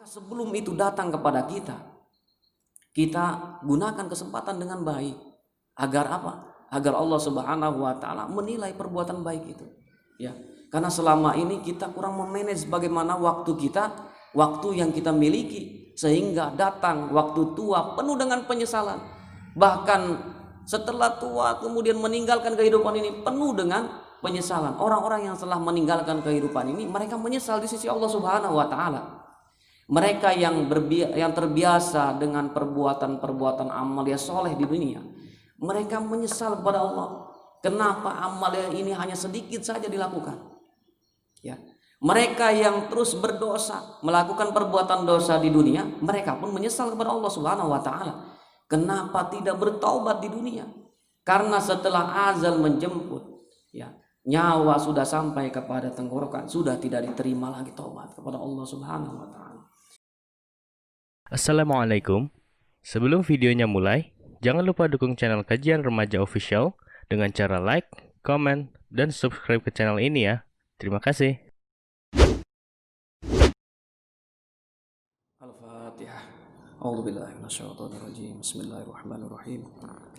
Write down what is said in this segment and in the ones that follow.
Sebelum itu datang kepada kita, kita gunakan kesempatan dengan baik. Agar apa? Agar Allah Subhanahu wa taala menilai perbuatan baik itu. Ya. Karena selama ini kita kurang memanage bagaimana waktu kita, waktu yang kita miliki, sehingga datang waktu tua penuh dengan penyesalan. Bahkan setelah tua kemudian meninggalkan kehidupan ini penuh dengan penyesalan. Orang-orang yang telah meninggalkan kehidupan ini, mereka menyesal di sisi Allah Subhanahu wa taala. Mereka yang terbiasa dengan perbuatan-perbuatan amalia soleh di dunia, mereka menyesal kepada Allah. Kenapa amalia ini hanya sedikit saja dilakukan? Ya, mereka yang terus berdosa, melakukan perbuatan dosa di dunia, mereka pun menyesal kepada Allah Subhanahu wa taala. Kenapa tidak bertaubat di dunia? Karena setelah azal menjemput, ya, nyawa sudah sampai kepada tenggorokan, sudah tidak diterima lagi taubat kepada Allah Subhanahu wa taala. Assalamualaikum. Sebelum videonya mulai, jangan lupa dukung channel Kajian Remaja Official dengan cara like, comment, dan subscribe ke channel ini ya. Terima kasih. Al-Fatihah. A'udzubillahi minasyaitonirrajim. Bismillahirrahmanirrahim.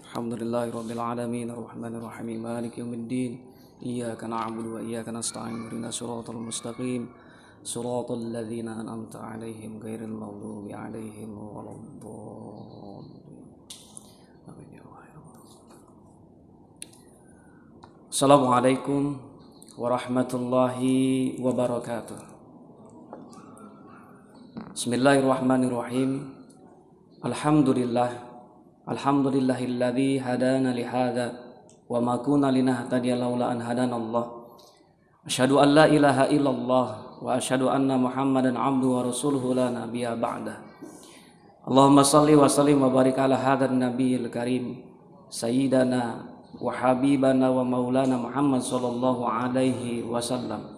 Alhamdulillahirabbil alamin arrahmanir rahim maliki yaumiddin. Iyyaka na'budu wa iyyaka nasta'in ihdinas siratal mustaqim. Siratal ladzina an'amta 'alaihim ghairil maghdubi 'alaihim waladdallin. Amin ya Allah. Assalamualaikum warahmatullahi wabarakatuh. Bismillahirrahmanirrahim. Alhamdulillahilladzi hadana li hadza wa ma kunna linahtadiya laula an hadanallah. Asyhadu an la ilaha illallah wa asyhadu anna Muhammadan abduhu wa rasuluhu la nabiyya ba'dah. Allahumma shalli wa sallim wa barik ala hadzal nabiyil karim sayyidana wa habibana wa maulana Muhammad sallallahu alaihi wasallam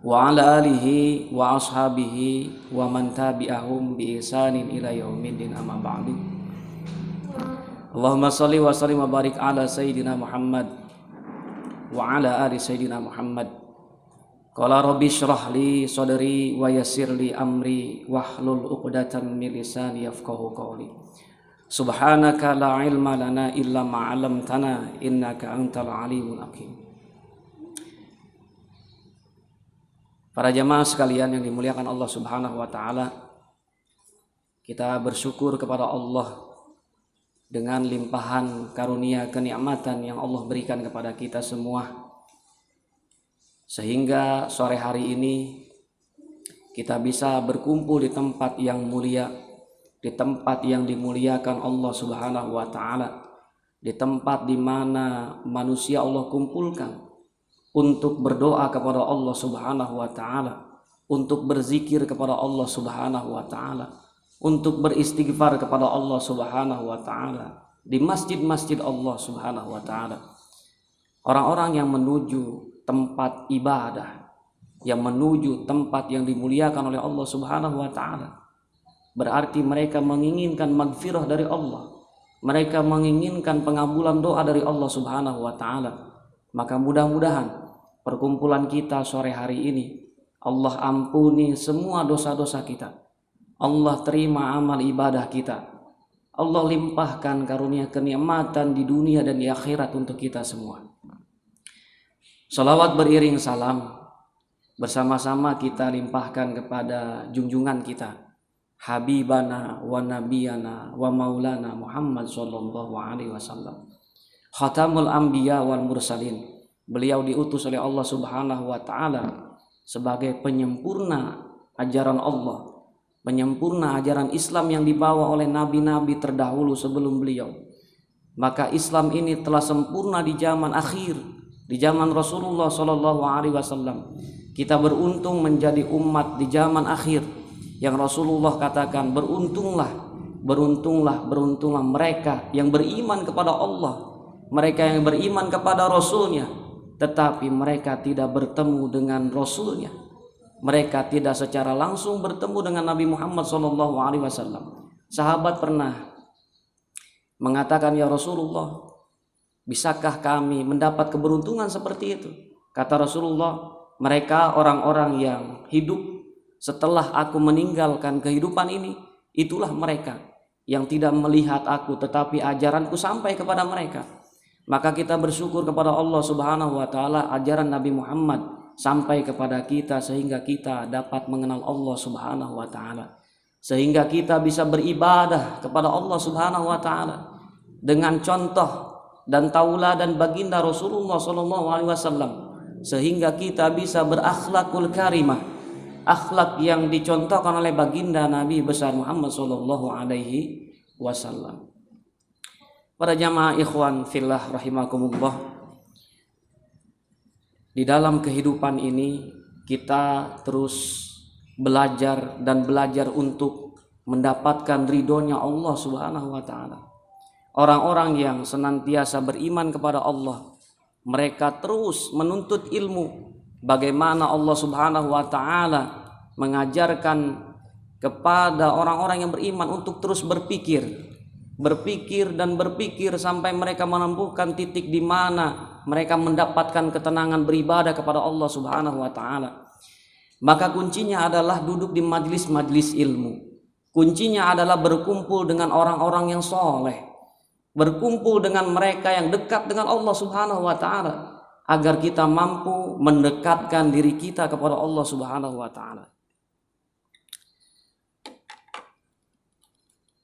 wa ala alihi wa ashabihi wa man tabi'ahum bi ihsanin ila yaumiddin amma ba'du. Allahumma shalli wa sallim wa barik ala sayyidina Muhammad wa ala ali sayyidina Muhammad. Qala rabbi shrah li sadri wa yassir li amri wahlul 'uqdatam min lisani yafqahu qawli. Subhanaka la ilma lana illa ma 'allamtana innaka antal alimul hakim. Para jamaah sekalian yang dimuliakan Allah Subhanahu wa taala, kita bersyukur kepada Allah dengan limpahan karunia kenikmatan yang Allah berikan kepada kita semua, sehingga sore hari ini kita bisa berkumpul di tempat yang mulia, di tempat yang dimuliakan Allah Subhanahu wa taala, di tempat di mana manusia Allah kumpulkan untuk berdoa kepada Allah Subhanahu wa taala, untuk berzikir kepada Allah Subhanahu wa taala, untuk beristighfar kepada Allah Subhanahu wa taala di masjid-masjid Allah Subhanahu wa taala. Orang-orang yang menuju tempat ibadah, yang menuju tempat yang dimuliakan oleh Allah Subhanahu wa taala, berarti mereka menginginkan magfirah dari Allah. Mereka menginginkan pengabulan doa dari Allah Subhanahu wa taala. Maka mudah-mudahan perkumpulan kita sore hari ini Allah ampuni semua dosa-dosa kita. Allah terima amal ibadah kita. Allah limpahkan karunia kenikmatan di dunia dan di akhirat untuk kita semua. Salawat beriring salam bersama-sama kita limpahkan kepada junjungan kita, Habibana wa Nabiyana wa Maulana Muhammad sallallahu alaihi wasallam, Khatamul Anbiya wal Mursalin. Beliau diutus oleh Allah Subhanahu wa taala sebagai penyempurna ajaran Allah, penyempurna ajaran Islam yang dibawa oleh nabi-nabi terdahulu sebelum beliau. Maka Islam ini telah sempurna di zaman akhir, di zaman Rasulullah sallallahu alaihi wasallam. Kita beruntung menjadi umat di zaman akhir yang Rasulullah katakan, beruntunglah, beruntunglah, beruntunglah mereka yang beriman kepada Allah, mereka yang beriman kepada Rasulnya, tetapi mereka tidak bertemu dengan Rasulnya. Mereka tidak secara langsung bertemu dengan Nabi Muhammad SAW. Sahabat pernah mengatakan, ya Rasulullah, bisakah kami mendapat keberuntungan seperti itu? Kata Rasulullah, mereka orang-orang yang hidup setelah aku meninggalkan kehidupan ini, itulah mereka yang tidak melihat aku, tetapi ajaranku sampai kepada mereka. Maka kita bersyukur kepada Allah Subhanahu wa taala, ajaran Nabi Muhammad sampai kepada kita sehingga kita dapat mengenal Allah Subhanahu wa taala. Sehingga kita bisa beribadah kepada Allah Subhanahu wa taala dengan contoh dan tauladan baginda Rasulullah sallallahu alaihi wasallam, sehingga kita bisa berakhlakul karimah, akhlak yang dicontohkan oleh baginda Nabi besar Muhammad sallallahu alaihi wasallam. Para jamaah ikhwan fillah rahimakumullah, di dalam kehidupan ini kita terus belajar dan belajar untuk mendapatkan ridhonya Allah Subhanahu wa taala. Orang-orang yang senantiasa beriman kepada Allah, mereka terus menuntut ilmu bagaimana Allah Subhanahu wa taala mengajarkan kepada orang-orang yang beriman untuk terus berpikir dan berpikir sampai mereka menemukan titik di mana mereka mendapatkan ketenangan beribadah kepada Allah Subhanahu wa taala. Maka kuncinya adalah duduk di majlis-majlis ilmu. Kuncinya adalah berkumpul dengan orang-orang yang soleh, berkumpul dengan mereka yang dekat dengan Allah Subhanahu wa taala, agar kita mampu mendekatkan diri kita kepada Allah Subhanahu wa taala.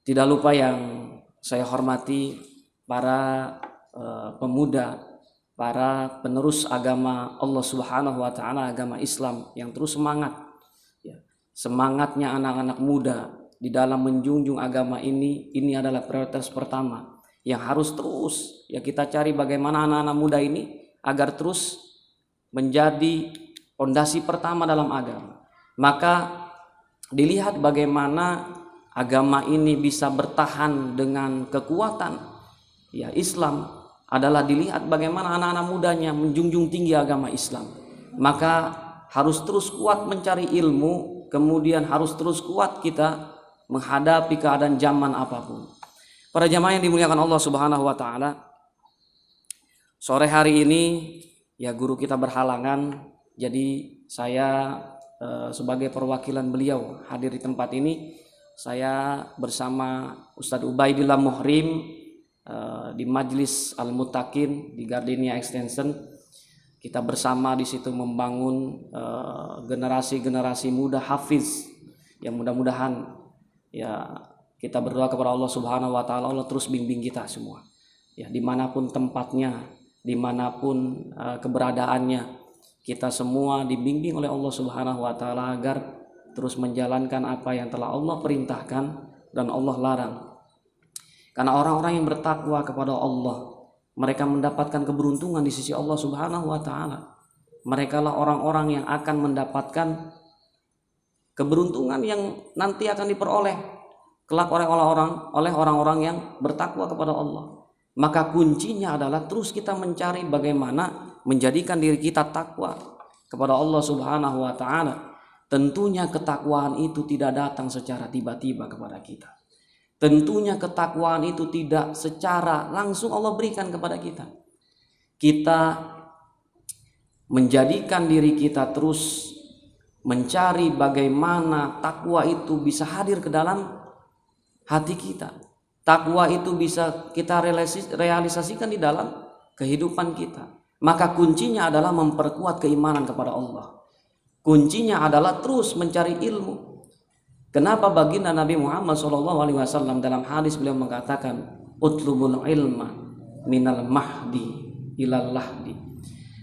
Tidak lupa yang saya hormati para pemuda, para penerus agama Allah Subhanahu wa taala, agama Islam yang terus semangat. Ya, semangatnya anak-anak muda di dalam menjunjung agama ini adalah prioritas pertama yang harus terus ya kita cari, bagaimana anak-anak muda ini agar terus menjadi fondasi pertama dalam agama. Maka dilihat bagaimana agama ini bisa bertahan dengan kekuatan. Ya, Islam adalah dilihat bagaimana anak-anak mudanya menjunjung tinggi agama Islam. Maka harus terus kuat mencari ilmu, kemudian harus terus kuat kita menghadapi keadaan zaman apapun. Para jamaah yang dimuliakan Allah Subhanahu wa taala, sore hari ini ya guru kita berhalangan, jadi saya sebagai perwakilan beliau hadir di tempat ini. Saya bersama Ustadz Ubaidillah Muhrim di Majlis Al-Muttaqin di Gardenia Extension. Kita bersama di situ membangun generasi-generasi muda hafiz yang mudah-mudahan ya kita berdoa kepada Allah Subhanahu wa taala, Allah terus bimbing kita semua. Ya, dimanapun tempatnya, dimanapun keberadaannya, kita semua dibimbing oleh Allah Subhanahu wa taala agar terus menjalankan apa yang telah Allah perintahkan dan Allah larang. Karena orang-orang yang bertakwa kepada Allah, mereka mendapatkan keberuntungan di sisi Allah Subhanahu wa taala. Mereka lah orang-orang yang akan mendapatkan keberuntungan yang nanti akan diperoleh kelak oleh orang-orang yang bertakwa kepada Allah. Maka kuncinya adalah terus kita mencari bagaimana menjadikan diri kita takwa kepada Allah Subhanahu wa taala. Tentunya ketakwaan itu tidak datang secara tiba-tiba kepada kita. Tentunya ketakwaan itu tidak secara langsung Allah berikan kepada kita. Kita menjadikan diri kita terus mencari bagaimana takwa itu bisa hadir ke dalam hati kita. Takwa itu bisa kita realisasikan di dalam kehidupan kita. Maka kuncinya adalah memperkuat keimanan kepada Allah. Kuncinya adalah terus mencari ilmu. Kenapa baginda Nabi Muhammad SAW dalam hadis beliau mengatakan, utlubul ilma minal mahdi ilal lahdi.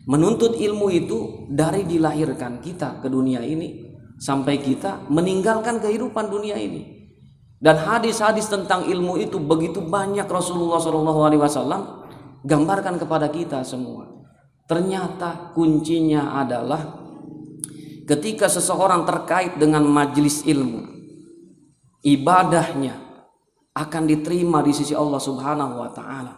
Menuntut ilmu itu dari dilahirkan kita ke dunia ini sampai kita meninggalkan kehidupan dunia ini. Dan hadis-hadis tentang ilmu itu begitu banyak Rasulullah SAW gambarkan kepada kita semua. Ternyata kuncinya adalah ketika seseorang terkait dengan majelis ilmu, ibadahnya akan diterima di sisi Allah Subhanahu wa taala.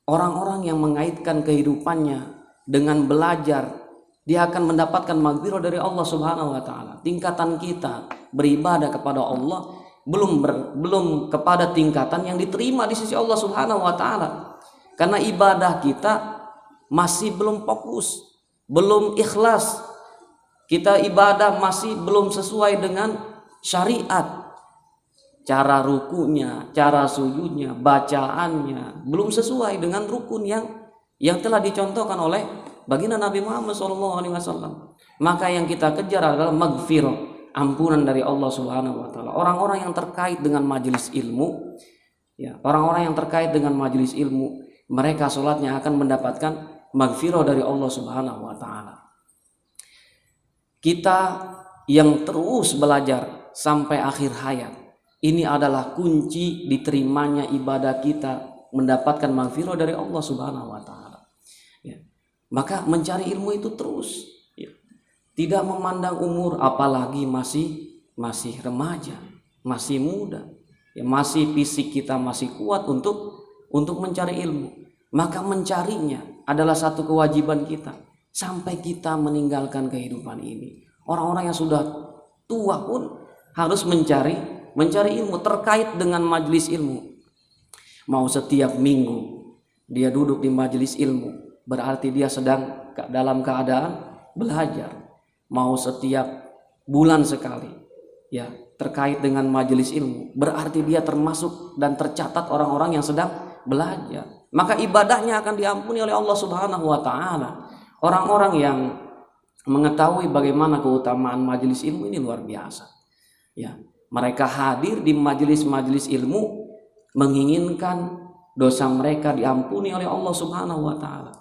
Orang-orang yang mengaitkan kehidupannya dengan belajar, dia akan mendapatkan maghfirah dari Allah Subhanahu wa taala. Tingkatan kita beribadah kepada Allah belum kepada tingkatan yang diterima di sisi Allah Subhanahu wa taala. Karena ibadah kita masih belum fokus, belum ikhlas. kita ibadah masih belum sesuai dengan syariat, cara rukunya, cara sujudnya, bacaannya belum sesuai dengan rukun yang telah dicontohkan oleh baginda Nabi Muhammad SAW. Maka yang kita kejar adalah maghfirah, ampunan dari Allah Subhanahu wa taala. Orang-orang yang terkait dengan majelis ilmu, ya, orang-orang yang terkait dengan majelis ilmu, mereka sholatnya akan mendapatkan maghfirah dari Allah Subhanahu wa taala. Kita yang terus belajar sampai akhir hayat, ini adalah kunci diterimanya ibadah kita, mendapatkan maghfirah dari Allah Subhanahu wa taala. Ya. Maka mencari ilmu itu terus, ya. Tidak memandang umur, apalagi masih remaja, masih muda, ya, masih fisik kita masih kuat untuk mencari ilmu. Maka mencarinya adalah satu kewajiban kita sampai kita meninggalkan kehidupan ini. Orang-orang yang sudah tua pun harus mencari ilmu terkait dengan majelis ilmu. Mau setiap minggu dia duduk di majelis ilmu, berarti dia sedang dalam keadaan belajar. Mau setiap bulan sekali, ya, terkait dengan majelis ilmu, berarti dia termasuk dan tercatat orang-orang yang sedang belajar. Maka ibadahnya akan diampuni oleh Allah Subhanahu wa taala. Orang-orang yang mengetahui bagaimana keutamaan majelis ilmu ini luar biasa. Ya, mereka hadir di majelis-majelis ilmu menginginkan dosa mereka diampuni oleh Allah Subhanahu wa taala.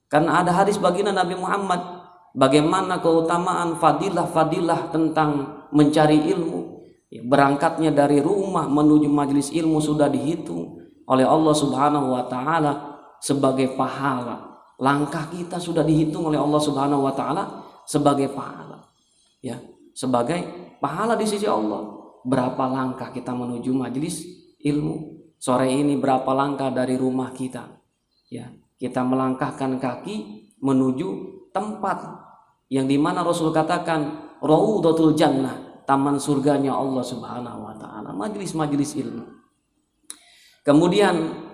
Karena ada hadis baginda Nabi Muhammad bagaimana keutamaan fadilah-fadilah tentang mencari ilmu. Ya, berangkatnya dari rumah menuju majelis ilmu sudah dihitung oleh Allah Subhanahu wa taala sebagai pahala. Langkah kita sudah dihitung oleh Allah Subhanahu wa taala sebagai pahala. Ya, sebagai pahala di sisi Allah. Berapa langkah kita menuju majelis ilmu? Sore ini berapa langkah dari rumah kita? Ya, kita melangkahkan kaki menuju tempat yang dimana Rasul katakan Raudhatul Jannah, taman surganya Allah Subhanahu wa taala, majelis-majelis ilmu. Kemudian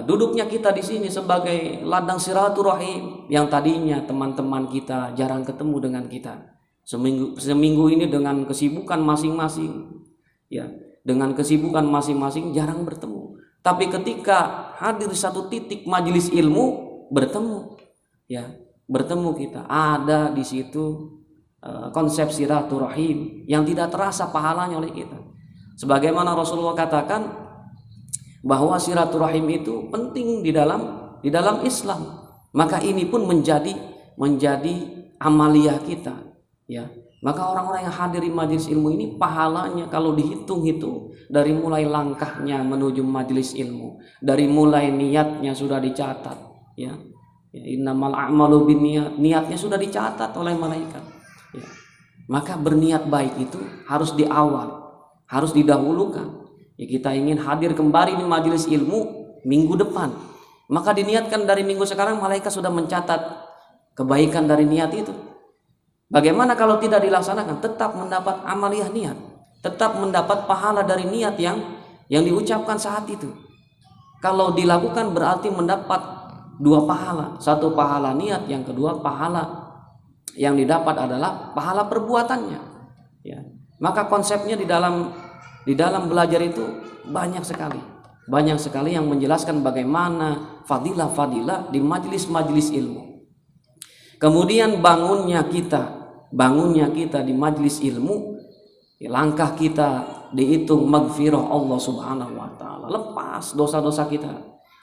duduknya kita di sini sebagai ladang silaturahim yang tadinya teman-teman kita jarang ketemu dengan kita. Seminggu ini dengan kesibukan masing-masing, ya, dengan kesibukan masing-masing jarang bertemu. Tapi ketika hadir satu titik majelis ilmu, bertemu, ya, bertemu kita. Ada di situ konsep silaturahim yang tidak terasa pahalanya oleh kita. Sebagaimana Rasulullah katakan bahwa silaturahim itu penting di dalam Islam. Maka ini pun menjadi amaliyah kita, ya. Maka orang-orang yang hadir di majelis ilmu ini pahalanya kalau dihitung itu dari mulai langkahnya menuju majelis ilmu, dari mulai niatnya sudah dicatat, ya. Innamal a'malu binniyat, niatnya sudah dicatat oleh malaikat, ya. Maka berniat baik itu harus di awal, harus didahulukan. Ya, kita ingin hadir kembali di majelis ilmu minggu depan, maka diniatkan dari minggu sekarang, malaikat sudah mencatat kebaikan dari niat itu. Bagaimana kalau tidak dilaksanakan? Tetap mendapat amaliyah niat, tetap mendapat pahala dari niat yang diucapkan saat itu. Kalau dilakukan berarti mendapat dua pahala, satu pahala niat, yang kedua pahala yang didapat adalah pahala perbuatannya, ya. Maka konsepnya di dalam belajar itu banyak sekali yang menjelaskan bagaimana fadilah-fadilah di majelis-majelis ilmu. Kemudian bangunnya kita di majelis ilmu, langkah kita dihitung maghfirah Allah Subhanahu wa taala. Lepas dosa-dosa kita,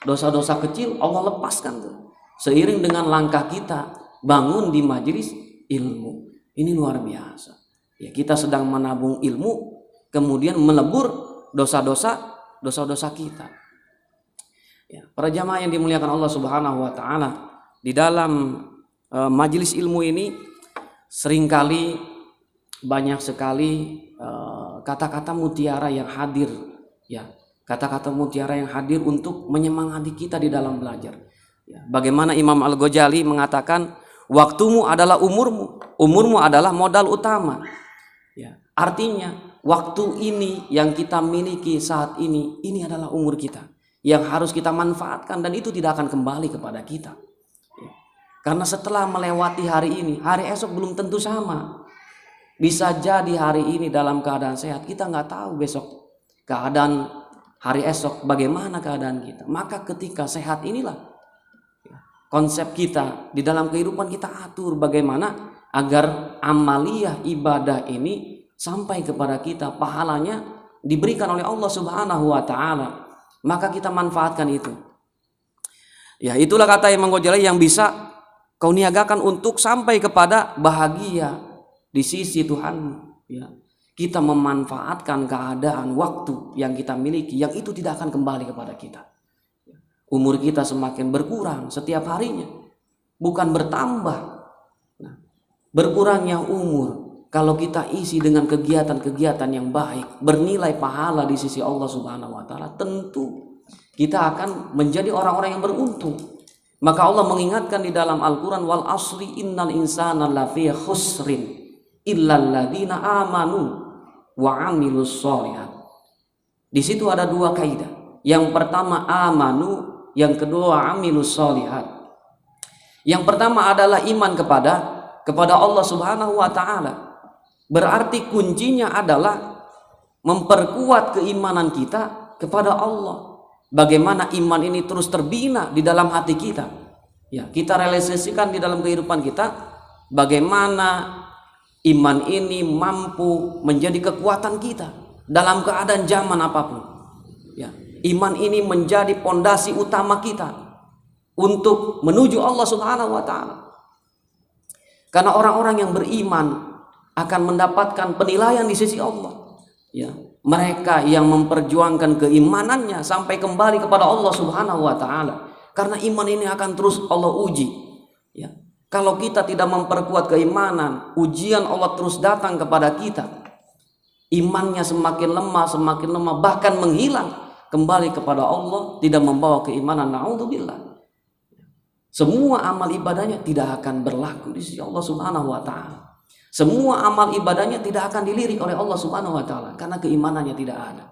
dosa-dosa kecil Allah lepaskan tuh. Seiring dengan langkah kita bangun di majelis ilmu. Ini luar biasa. Ya, kita sedang menabung ilmu, kemudian melebur dosa-dosa kita. Ya, para jamaah yang dimuliakan Allah Subhanahu wa taala, di dalam majelis ilmu ini seringkali banyak sekali kata-kata mutiara yang hadir, ya, kata-kata mutiara yang hadir untuk menyemangati kita di dalam belajar. Ya, bagaimana Imam Al-Ghazali mengatakan, waktumu adalah umurmu adalah modal utama. Ya, artinya waktu ini yang kita miliki saat ini adalah umur kita yang harus kita manfaatkan, dan itu tidak akan kembali kepada kita. Ya. Karena setelah melewati hari ini, hari esok belum tentu sama. Bisa jadi hari ini dalam keadaan sehat, kita nggak tahu besok keadaan hari esok bagaimana keadaan kita. Maka ketika sehat inilah konsep kita di dalam kehidupan kita atur bagaimana agar amaliyah ibadah ini sampai kepada kita, pahalanya diberikan oleh Allah Subhanahu wa taala. Maka kita manfaatkan itu. Ya, itulah kata Imam Ghazali yang bisa kau niagakan untuk sampai kepada bahagia di sisi Tuhanmu. Ya, kita memanfaatkan keadaan waktu yang kita miliki, yang itu tidak akan kembali kepada kita. Umur kita semakin berkurang setiap harinya, bukan bertambah. Nah, berkurangnya umur kalau kita isi dengan kegiatan-kegiatan yang baik, bernilai pahala di sisi Allah Subhanahu wa taala, tentu kita akan menjadi orang-orang yang beruntung. Maka Allah mengingatkan di dalam Al-Qur'an, wal asri innal insana lafi khusrin illal ladzina amanu wa amilus sholihat. Di situ ada dua kaidah. Yang pertama amanu, yang kedua amilus sholihat. Yang pertama adalah iman kepada Allah Subhanahu wa taala. Berarti kuncinya adalah memperkuat keimanan kita kepada Allah. Bagaimana iman ini terus terbina di dalam hati kita. Ya, kita realisasikan di dalam kehidupan kita bagaimana iman ini mampu menjadi kekuatan kita dalam keadaan zaman apapun. Ya, iman ini menjadi pondasi utama kita untuk menuju Allah Subhanahu wa taala. Karena orang-orang yang beriman akan mendapatkan penilaian di sisi Allah. Ya, mereka yang memperjuangkan keimanannya sampai kembali kepada Allah Subhanahu wa taala. Karena iman ini akan terus Allah uji. Ya. Kalau kita tidak memperkuat keimanan, ujian Allah terus datang kepada kita. Imannya semakin lemah, bahkan menghilang, kembali kepada Allah, tidak membawa keimanan. Na'udzubillah. Semua amal ibadahnya tidak akan berlaku di sisi Allah Subhanahu wa taala. Semua amal ibadahnya tidak akan dilirik oleh Allah Subhanahu wa taala karena keimanannya tidak ada.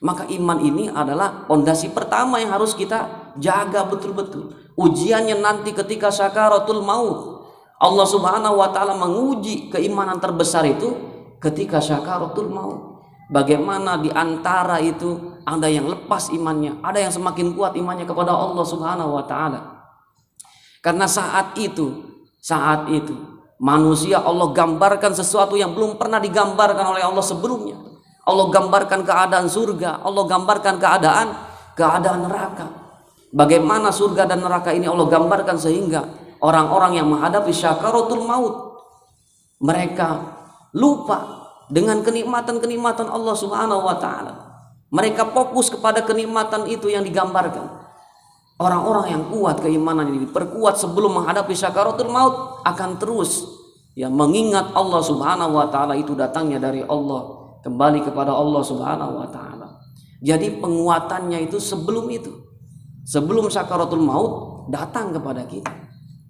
Maka iman ini adalah pondasi pertama yang harus kita jaga betul-betul. Ujiannya nanti ketika sakaratul maut. Allah Subhanahu wa taala menguji keimanan terbesar itu ketika sakaratul maut. Bagaimana di antara itu ada yang lepas imannya, ada yang semakin kuat imannya kepada Allah Subhanahu wa taala. Karena saat itu manusia Allah gambarkan sesuatu yang belum pernah digambarkan oleh Allah sebelumnya. Allah gambarkan keadaan surga, Allah gambarkan keadaan neraka. Bagaimana surga dan neraka ini Allah gambarkan sehingga orang-orang yang menghadapi syakaratul maut, mereka lupa dengan kenikmatan-kenikmatan Allah Subhanahu wa taala. Mereka fokus kepada kenikmatan itu yang digambarkan. Orang-orang yang kuat keimanan ini diperkuat sebelum menghadapi syakaratul maut akan terus ya mengingat Allah Subhanahu wa taala, itu datangnya dari Allah, kembali kepada Allah Subhanahu wa taala. Jadi penguatannya itu sebelum itu. Sebelum syakaratul maut datang kepada kita.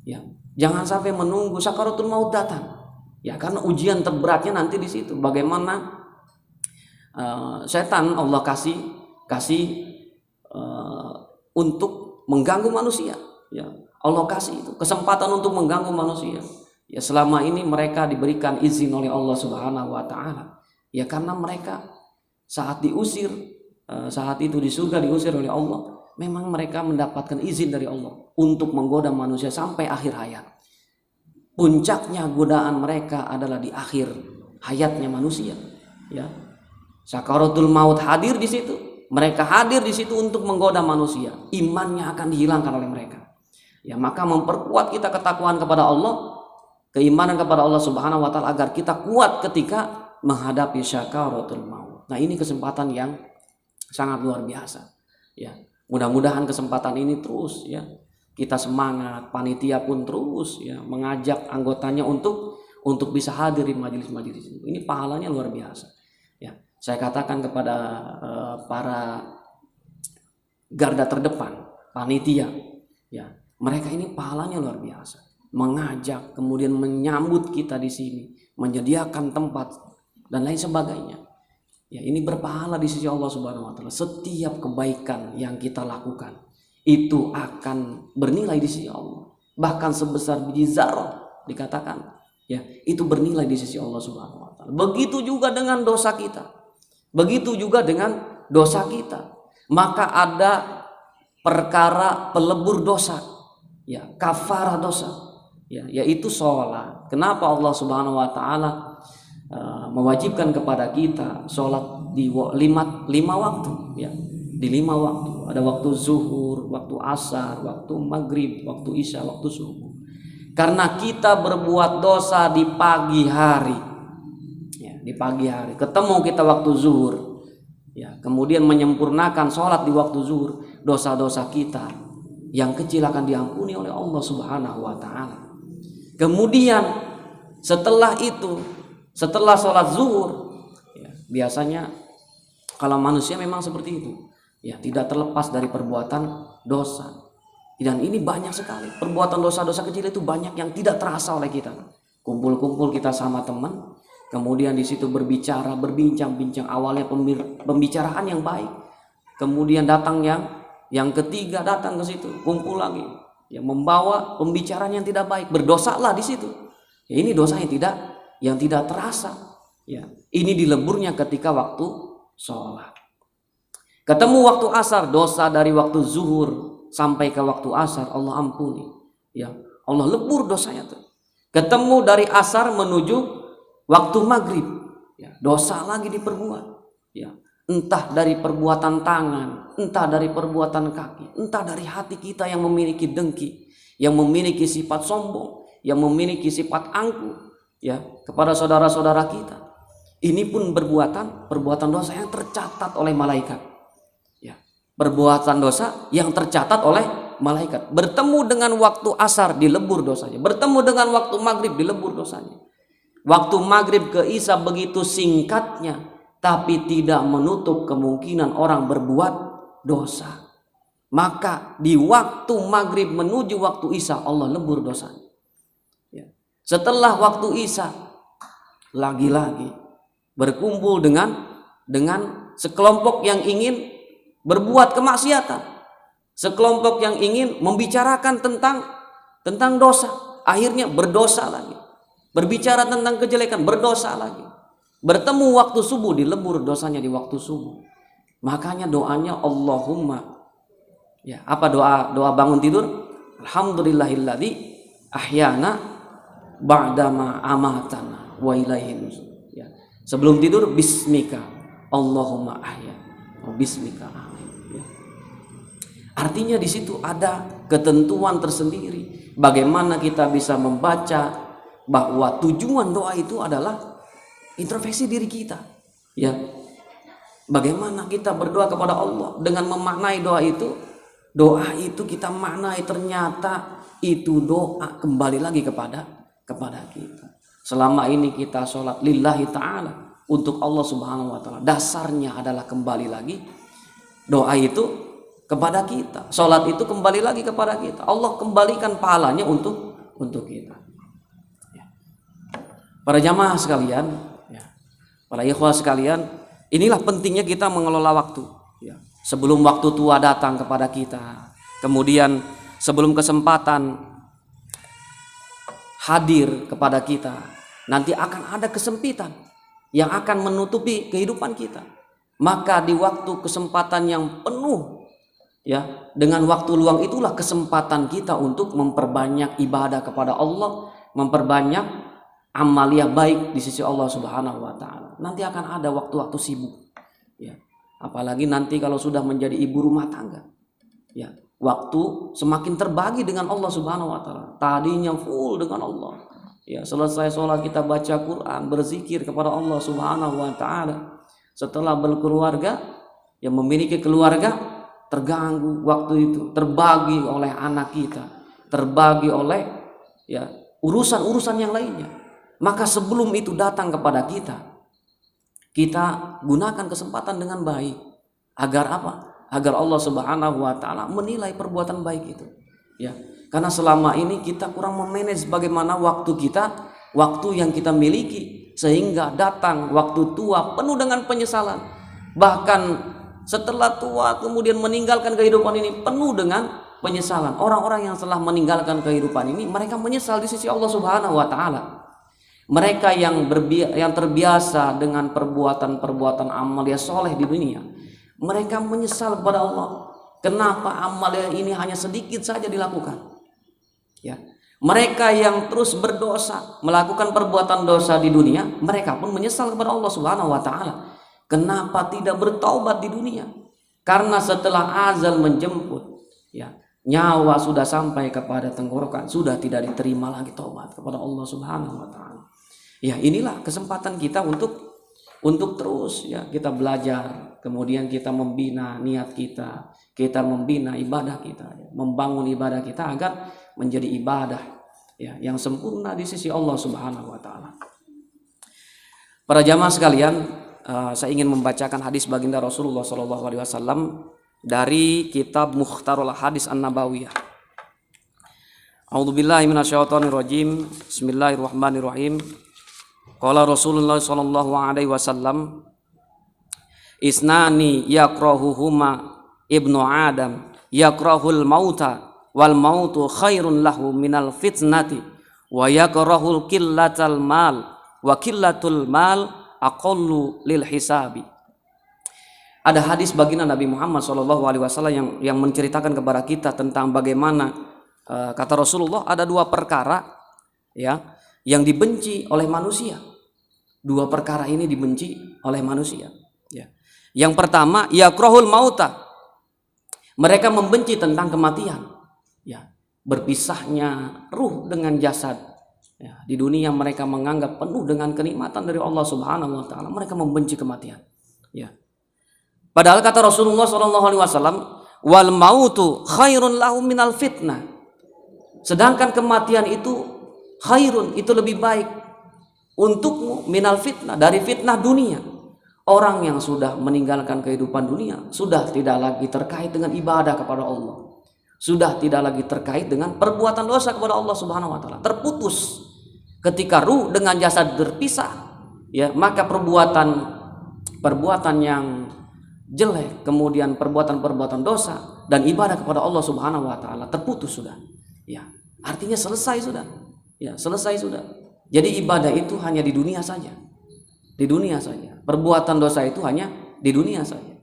Ya, jangan sampai menunggu syakaratul maut datang. Ya, karena ujian terberatnya nanti di situ. Bagaimana setan Allah kasih untuk mengganggu manusia. Ya, Allah kasih itu kesempatan untuk mengganggu manusia. Ya, selama ini mereka diberikan izin oleh Allah Subhanahu wa taala. Ya, karena mereka saat diusir, saat itu di surga diusir oleh Allah, memang mereka mendapatkan izin dari Allah untuk menggoda manusia sampai akhir hayat. Puncaknya godaan mereka adalah di akhir hayatnya manusia. Ya, sakaratul maut hadir di situ. Mereka hadir di situ untuk menggoda manusia. Imannya akan dihilangkan oleh mereka. Ya, maka memperkuat kita ketakwaan kepada Allah, keimanan kepada Allah Subhanahu wa taala agar kita kuat ketika menghadapi syakaratul maut. Nah, ini kesempatan yang sangat luar biasa. Ya, mudah-mudahan kesempatan ini terus ya kita semangat, panitia pun terus ya mengajak anggotanya untuk bisa hadir di majelis-majelis ini. Ini pahalanya luar biasa. Ya, saya katakan kepada para garda terdepan, panitia, ya, mereka ini pahalanya luar biasa. Mengajak, kemudian menyambut kita di sini, menyediakan tempat dan lain sebagainya. Ya, ini berpahala di sisi Allah Subhanahu wa taala. Setiap kebaikan yang kita lakukan itu akan bernilai di sisi Allah. bahkan sebesar biji zarah dikatakan, ya, itu bernilai di sisi Allah Subhanahu wa taala. Begitu juga dengan dosa kita. Begitu juga dengan dosa kita. Maka ada perkara pelebur dosa, ya, kafarah dosa, ya, yaitu sholat. Kenapa Allah Subhanahu wa taala mewajibkan kepada kita sholat di lima waktu, ya, di 5 waktu. Ada waktu zuhur, waktu asar, waktu maghrib, waktu isya, waktu subuh. Karena kita berbuat dosa di pagi hari, ya, di pagi hari. Ketemu kita waktu zuhur, ya, kemudian menyempurnakan sholat di waktu zuhur, dosa-dosa kita yang kecil akan diampuni oleh Allah Subhanahu wa taala. Kemudian setelah itu, setelah sholat zuhur, ya, biasanya kalau manusia memang seperti itu, ya, tidak terlepas dari perbuatan dosa. Dan ini banyak sekali perbuatan dosa-dosa kecil itu, banyak yang tidak terasa oleh kita. Kumpul-kumpul kita sama teman, kemudian di situ berbicara, berbincang-bincang, awalnya pembicaraan yang baik, kemudian datang yang ketiga datang ke situ, kumpul lagi, yang membawa pembicaraan yang tidak baik, berdosalah di situ. Ya, ini dosa yang tidak terasa. Ya, ini dileburnya ketika waktu sholat. Ketemu waktu asar, dosa dari waktu zuhur sampai ke waktu asar Allah ampuni. Ya, Allah lebur dosanya tuh. Ketemu dari asar menuju waktu maghrib, ya, dosa lagi diperbuat. Ya, entah dari perbuatan tangan, entah dari perbuatan kaki, entah dari hati kita yang memiliki dengki, yang memiliki sifat sombong, yang memiliki sifat angkuh, ya, kepada saudara-saudara kita. Ini pun perbuatan dosa yang tercatat oleh malaikat. Perbuatan dosa yang tercatat oleh malaikat. Bertemu dengan waktu asar dilebur dosanya, bertemu dengan waktu maghrib dilebur dosanya. Waktu maghrib ke isya begitu singkatnya, tapi tidak menutup kemungkinan orang berbuat dosa. Maka di waktu maghrib menuju waktu isya Allah lebur dosanya. Ya. Setelah waktu isya lagi-lagi berkumpul dengan sekelompok yang ingin berbuat kemaksiatan, sekelompok yang ingin membicarakan tentang dosa, akhirnya berdosa lagi, berbicara tentang kejelekan, berdosa lagi. Bertemu waktu subuh dilebur dosanya di waktu subuh. Makanya doanya Allahumma, ya, apa doa bangun tidur? Alhamdulillahilladzi ahyana ba'dama amatana wa ilaihin nusyur. Ya. Sebelum tidur bismika Allahumma ahya wa bismika. Artinya di situ ada ketentuan tersendiri bagaimana kita bisa membaca bahwa tujuan doa itu adalah introspeksi diri kita. Ya. Bagaimana kita berdoa kepada Allah dengan memaknai doa itu kita maknai ternyata itu doa kembali lagi kepada kita. Selama ini kita sholat lillahi ta'ala, untuk Allah Subhanahu wa taala. Dasarnya adalah kembali lagi doa itu kepada kita, sholat itu kembali lagi kepada kita. Allah kembalikan pahalanya untuk kita. Ya. Para jamaah sekalian, ya, para ikhwah sekalian, inilah pentingnya kita mengelola waktu. Ya. Sebelum waktu tua datang kepada kita, kemudian sebelum kesempatan hadir kepada kita, nanti akan ada kesempitan yang akan menutupi kehidupan kita. Maka di waktu kesempatan yang penuh, ya, dengan waktu luang itulah kesempatan kita untuk memperbanyak ibadah kepada Allah, memperbanyak amaliyah baik di sisi Allah Subhanahu wa taala. Nanti akan ada waktu-waktu sibuk. Ya. Apalagi nanti kalau sudah menjadi ibu rumah tangga. Ya, waktu semakin terbagi dengan Allah Subhanahu wa taala. Tadinya full dengan Allah. Ya, selesai sholat kita baca Quran, berzikir kepada Allah Subhanahu wa taala. Setelah berkeluarga, yang memiliki keluarga, terganggu waktu itu, terbagi oleh anak kita, terbagi oleh, ya, urusan-urusan yang lainnya. Maka sebelum itu datang kepada kita gunakan kesempatan dengan baik. Agar apa? Agar Allah Subhanahu wa taala menilai perbuatan baik itu. Ya, karena selama ini kita kurang memanage bagaimana waktu kita, waktu yang kita miliki, sehingga datang waktu tua penuh dengan penyesalan. Bahkan setelah tua kemudian meninggalkan kehidupan ini penuh dengan penyesalan. Orang-orang yang telah meninggalkan kehidupan ini, mereka menyesal di sisi Allah Subhanahu wa taala. Mereka yang terbiasa dengan perbuatan-perbuatan amal yang soleh di dunia, mereka menyesal kepada Allah. Kenapa amal ini hanya sedikit saja dilakukan? Ya. Mereka yang terus berdosa, melakukan perbuatan dosa di dunia, mereka pun menyesal kepada Allah Subhanahu wa taala. Kenapa tidak bertaubat di dunia? Karena setelah azal menjemput, ya, nyawa sudah sampai kepada tenggorokan, sudah tidak diterima lagi taubat kepada Allah Subhanahu wa taala. Ya, inilah kesempatan kita untuk terus ya kita belajar, kemudian kita membina niat kita membina ibadah kita, ya, membangun ibadah kita agar menjadi ibadah ya yang sempurna di sisi Allah Subhanahu wa taala. Para jamaah sekalian, saya ingin membacakan hadis baginda Rasulullah SAW dari kitab Mukhtarul Hadis An-Nabawiyah. A'udzubillahi minasyaitonirrajim. Bismillahirrahmanirrahim. Qala Rasulullah sallallahu alaihi wasallam, isnani yakrahuhuma ibnu Adam, yakrahul mauta wal mautu khairun lahu minal fitnati, wa yakrahul qillatal mal wa qillatul mal aqallu lil hisabi. Ada hadis baginda Nabi Muhammad SAW yang menceritakan kepada kita tentang bagaimana kata Rasulullah ada dua perkara ya yang dibenci oleh manusia. Dua perkara ini dibenci oleh manusia. Ya. Yang pertama, yakrahul mauta. Mereka membenci tentang kematian. Ya. Berpisahnya ruh dengan jasad. Ya. Di dunia mereka menganggap penuh dengan kenikmatan dari Allah Subhanahu wa taala. Mereka membenci kematian. Ya. Padahal kata Rasulullah SAW, wal mautu khairun lahu minal fitnah. Sedangkan kematian itu khairun, itu lebih baik untukmu minal fitnah, dari fitnah dunia. Orang yang sudah meninggalkan kehidupan dunia sudah tidak lagi terkait dengan ibadah kepada Allah, sudah tidak lagi terkait dengan perbuatan dosa kepada Allah Subhanahu wa taala. Terputus ketika ruh dengan jasad berpisah, ya, maka perbuatan yang jelek, kemudian perbuatan dosa dan ibadah kepada Allah Subhanahu wa taala terputus sudah. Ya, artinya selesai sudah. Ya, selesai sudah. Jadi ibadah itu hanya di dunia saja. Di dunia saja. Perbuatan dosa itu hanya di dunia saja.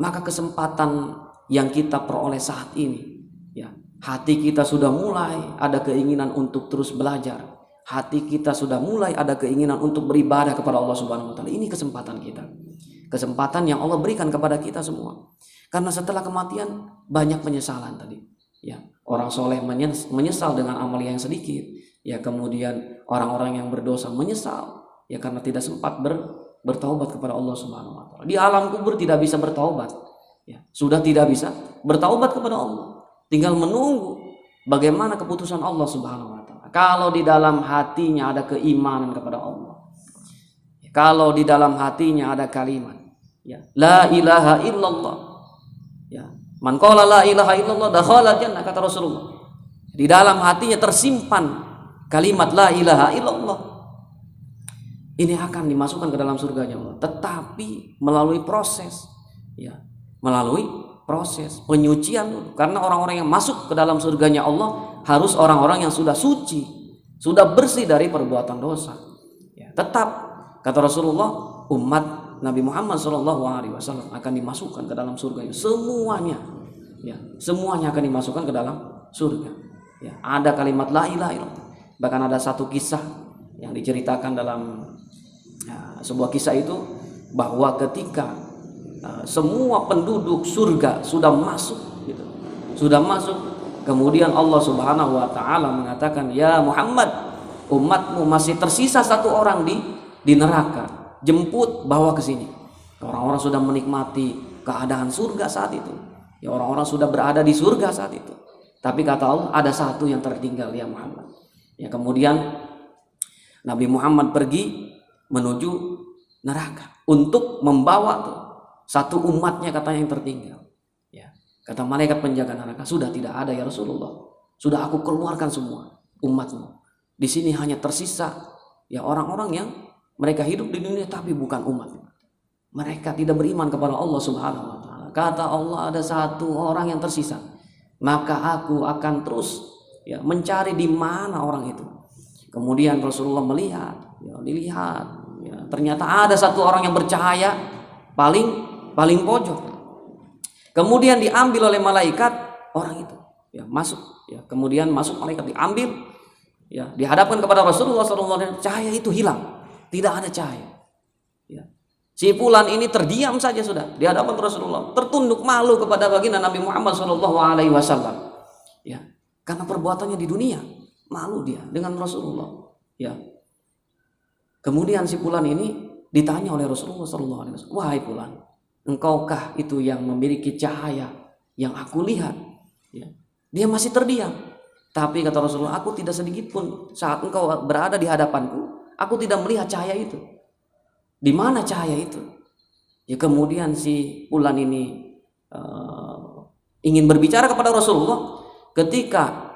Maka kesempatan yang kita peroleh saat ini, ya, hati kita sudah mulai ada keinginan untuk terus belajar. Hati kita sudah mulai ada keinginan untuk beribadah kepada Allah Subhanahu wa taala. Ini kesempatan kita. Kesempatan yang Allah berikan kepada kita semua. Karena setelah kematian banyak penyesalan tadi. Ya, orang soleh menyesal dengan amal yang sedikit. Ya, kemudian orang-orang yang berdosa menyesal ya karena tidak sempat bertaubat kepada Allah Subhanahu wa taala. Di alam kubur tidak bisa bertaubat. Ya, sudah tidak bisa bertaubat kepada Allah. Tinggal menunggu bagaimana keputusan Allah Subhanahu wa taala. Kalau di dalam hatinya ada keimanan kepada Allah. Kalau di dalam hatinya ada kalimat, ya, la ilaha illallah. Ya, man qala la ilaha illallah dakhala jannah, kata Rasulullah. Di dalam hatinya tersimpan kalimat la ilaha illallah, ini akan dimasukkan ke dalam surganya Allah, tetapi melalui proses, ya, melalui proses penyucian dulu. Karena orang-orang yang masuk ke dalam surganya Allah harus orang-orang yang sudah suci, sudah bersih dari perbuatan dosa. Ya, tetap kata Rasulullah, umat Nabi Muhammad SAW akan dimasukkan ke dalam surganya semuanya. Ya, semuanya akan dimasukkan ke dalam surga. Ya, ada kalimat la ilaha illallah. Bahkan ada satu kisah yang diceritakan dalam sebuah kisah itu, bahwa ketika semua penduduk surga sudah masuk gitu, sudah masuk, kemudian Allah Subhanahu wa taala mengatakan, ya Muhammad, umatmu masih tersisa satu orang di neraka, jemput, bawa ke sini. Orang-orang sudah menikmati keadaan surga saat itu. Ya, orang-orang sudah berada di surga saat itu. Tapi kata Allah, ada satu yang tertinggal, ya Muhammad. Ya, kemudian Nabi Muhammad pergi menuju neraka untuk membawa satu umatnya, katanya, yang tertinggal. Ya, kata malaikat penjaga neraka, sudah tidak ada ya Rasulullah. Sudah aku keluarkan semua umatmu. Di sini hanya tersisa ya orang-orang yang mereka hidup di dunia tapi bukan umat. Mereka tidak beriman kepada Allah Subhanahu wa taala. Kata Allah, ada satu orang yang tersisa. maka aku akan terus ya mencari di mana orang itu. Kemudian Rasulullah melihat, ya, dilihat, ya, ternyata ada satu orang yang bercahaya paling pojok. Kemudian diambil oleh malaikat orang itu, ya masuk, ya kemudian masuk malaikat diambil, ya dihadapkan kepada Rasulullah SAW. Cahaya itu hilang, tidak ada cahaya. Ya. Si fulan ini terdiam saja sudah di hadapan Rasulullah, tertunduk malu kepada baginda Nabi Muhammad SAW. Ya, karena perbuatannya di dunia, malu dia dengan Rasulullah. Ya. Kemudian si fulan ini ditanya oleh Rasulullah SAW, wahai fulan, engkaukah itu yang memiliki cahaya yang aku lihat? Ya. Dia masih terdiam. Tapi kata Rasulullah, aku tidak sedikit pun saat engkau berada di hadapanku, aku tidak melihat cahaya itu. Di mana cahaya itu? Ya kemudian si fulan ini ingin berbicara kepada Rasulullah, ketika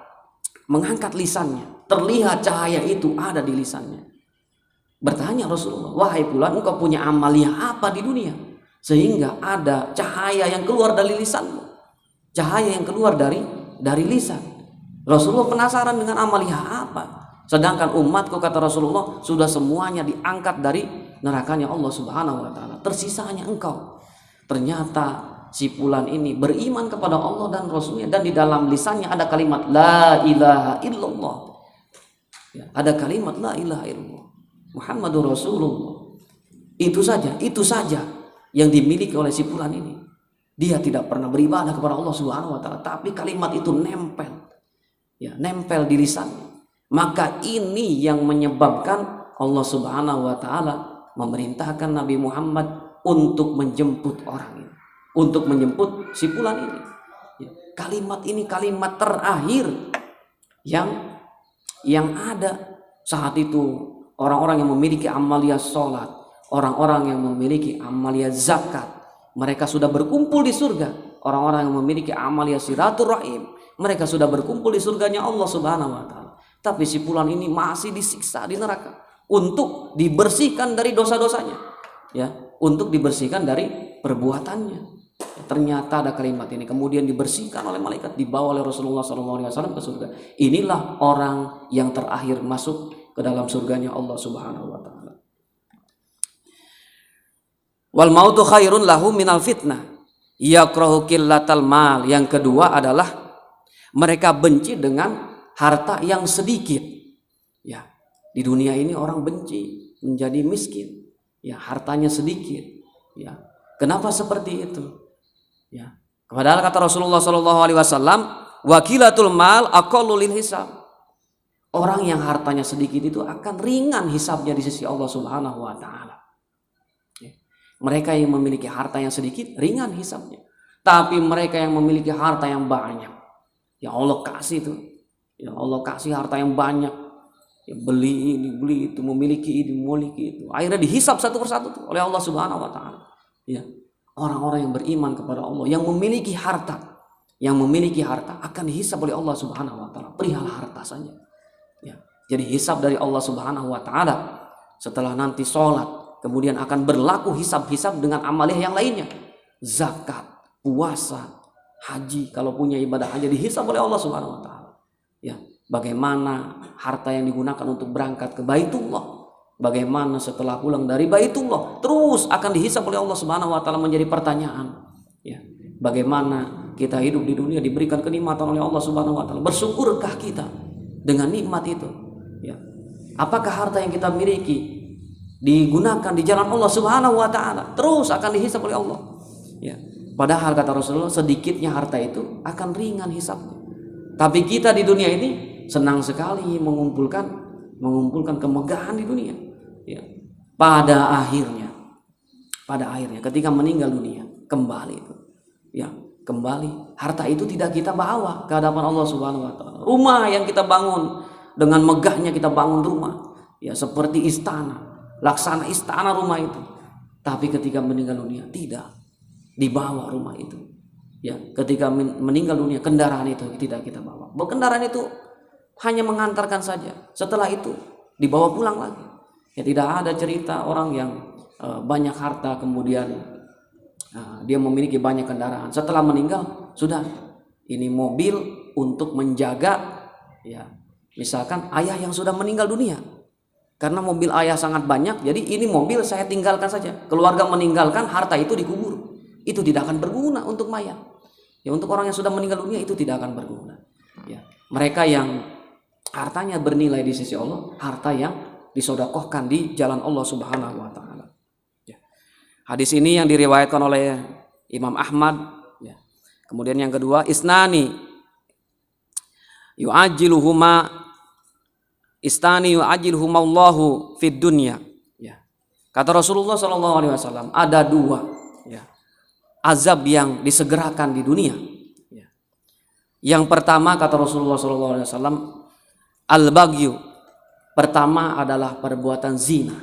mengangkat lisannya, terlihat cahaya itu ada di lisannya. Bertanya Rasulullah, wahai fulan, engkau punya amalia apa di dunia sehingga ada cahaya yang keluar dari lisanmu, cahaya yang keluar dari lisan. Rasulullah penasaran dengan amalia apa. Sedangkan umatku, kata Rasulullah, sudah semuanya diangkat dari nerakanya Allah Subhanahu wa taala. Tersisanya engkau. Ternyata si fulan ini beriman kepada Allah dan Rasulnya, dan di dalam lisannya ada kalimat la ilaha illallah. Ya, ada kalimat la ilaha illallah Muhammadur Rasulullah. Itu saja yang dimiliki oleh si fulan ini. Dia tidak pernah beribadah kepada Allah Subhanahu wa taala, tapi kalimat itu nempel. Ya, nempel di lisannya. Maka ini yang menyebabkan Allah Subhanahu wa taala memerintahkan Nabi Muhammad untuk menjemput orang ini, untuk menjemput si fulan ini. Ya, kalimat ini kalimat terakhir yang ada saat itu. Orang-orang yang memiliki amalia sholat, orang-orang yang memiliki amalia zakat, mereka sudah berkumpul di surga. Orang-orang yang memiliki amalia silaturahim, mereka sudah berkumpul di surganya Allah Subhanahu wa taala. Tapi si fulan ini masih disiksa di neraka untuk dibersihkan dari dosa-dosanya, ya, untuk dibersihkan dari perbuatannya. Ya, ternyata ada kalimat ini, kemudian dibersihkan oleh malaikat, dibawa oleh Rasulullah SAW ke surga. Inilah orang yang terakhir masuk ke dalam surganya Allah Subhanahu wa taala. Wal mautu khairun lahu minal fitnah yakrahu qillatal mal. Yang kedua adalah mereka benci dengan harta yang sedikit. Ya, di dunia ini orang benci menjadi miskin. Ya, hartanya sedikit. Ya, kenapa seperti itu? Ya, padahal kata Rasulullah SAW, wakilatul mal aqallu lil hisab. Orang yang hartanya sedikit itu akan ringan hisabnya di sisi Allah Subhanahu wa taala. Ya, mereka yang memiliki harta yang sedikit ringan hisabnya. Tapi mereka yang memiliki harta yang banyak, ya Allah kasih itu. Ya Allah kasih harta yang banyak, ya beli ini, beli itu, memiliki ini, memiliki itu. Akhirnya dihisap satu persatu tuh oleh Allah Subhanahu wa taala. Ya, orang-orang yang beriman kepada Allah, yang memiliki harta akan dihisap oleh Allah Subhanahu wa taala perihal harta saja. Ya, jadi hisap dari Allah Subhanahu wa taala setelah nanti sholat, kemudian akan berlaku hisap-hisap dengan amalia yang lainnya. Zakat, puasa, haji, kalau punya ibadah haji dihisap oleh Allah Subhanahu wa taala. Ya, bagaimana harta yang digunakan untuk berangkat ke Baitullah, bagaimana setelah pulang dari Baitullah terus akan dihisap oleh Allah Subhanahu wa taala menjadi pertanyaan. Ya, bagaimana kita hidup di dunia diberikan kenikmatan oleh Allah Subhanahu wa taala, bersyukurkah kita dengan nikmat itu? Ya, apakah harta yang kita miliki digunakan di jalan Allah Subhanahu wa taala? Terus akan dihisap oleh Allah. Ya, padahal kata Rasulullah, sedikitnya harta itu akan ringan hisapnya. Tapi kita di dunia ini senang sekali mengumpulkan kemegahan di dunia. Ya. Pada akhirnya ketika meninggal dunia kembali itu, ya kembali harta itu tidak kita bawa ke hadapan Allah Subhanahu wa taala. Rumah yang kita bangun dengan megahnya, kita bangun rumah, ya seperti istana, laksana istana rumah itu. Tapi ketika meninggal dunia tidak dibawa rumah itu. Ya, ketika meninggal dunia kendaraan itu tidak kita bawa. Kendaraan itu hanya mengantarkan saja. Setelah itu dibawa pulang lagi. Ya, tidak ada cerita orang yang banyak harta kemudian dia memiliki banyak kendaraan. Setelah meninggal sudah Ini mobil untuk menjaga, ya, misalkan ayah yang sudah meninggal dunia. Karena mobil ayah sangat banyak, jadi ini mobil saya tinggalkan saja. Keluarga meninggalkan, harta itu dikubur. Itu tidak akan berguna untuk mayat. Ya, untuk orang yang sudah meninggal dunia itu tidak akan berguna. Ya, mereka yang hartanya bernilai di sisi Allah, harta yang disodakohkan di jalan Allah Subhanahu wa taala. Ya. Hadis ini yang diriwayatkan oleh Imam Ahmad, ya. Kemudian yang kedua, isnani yu'ajjiluhuma istani yu'ajjiluhumallahu fid dunya. Ya. Kata Rasulullah SAW, ada dua, ya, azab yang disegerakan di dunia. Ya. Yang pertama kata Rasulullah SAW, al-baghyu. Pertama adalah perbuatan zina.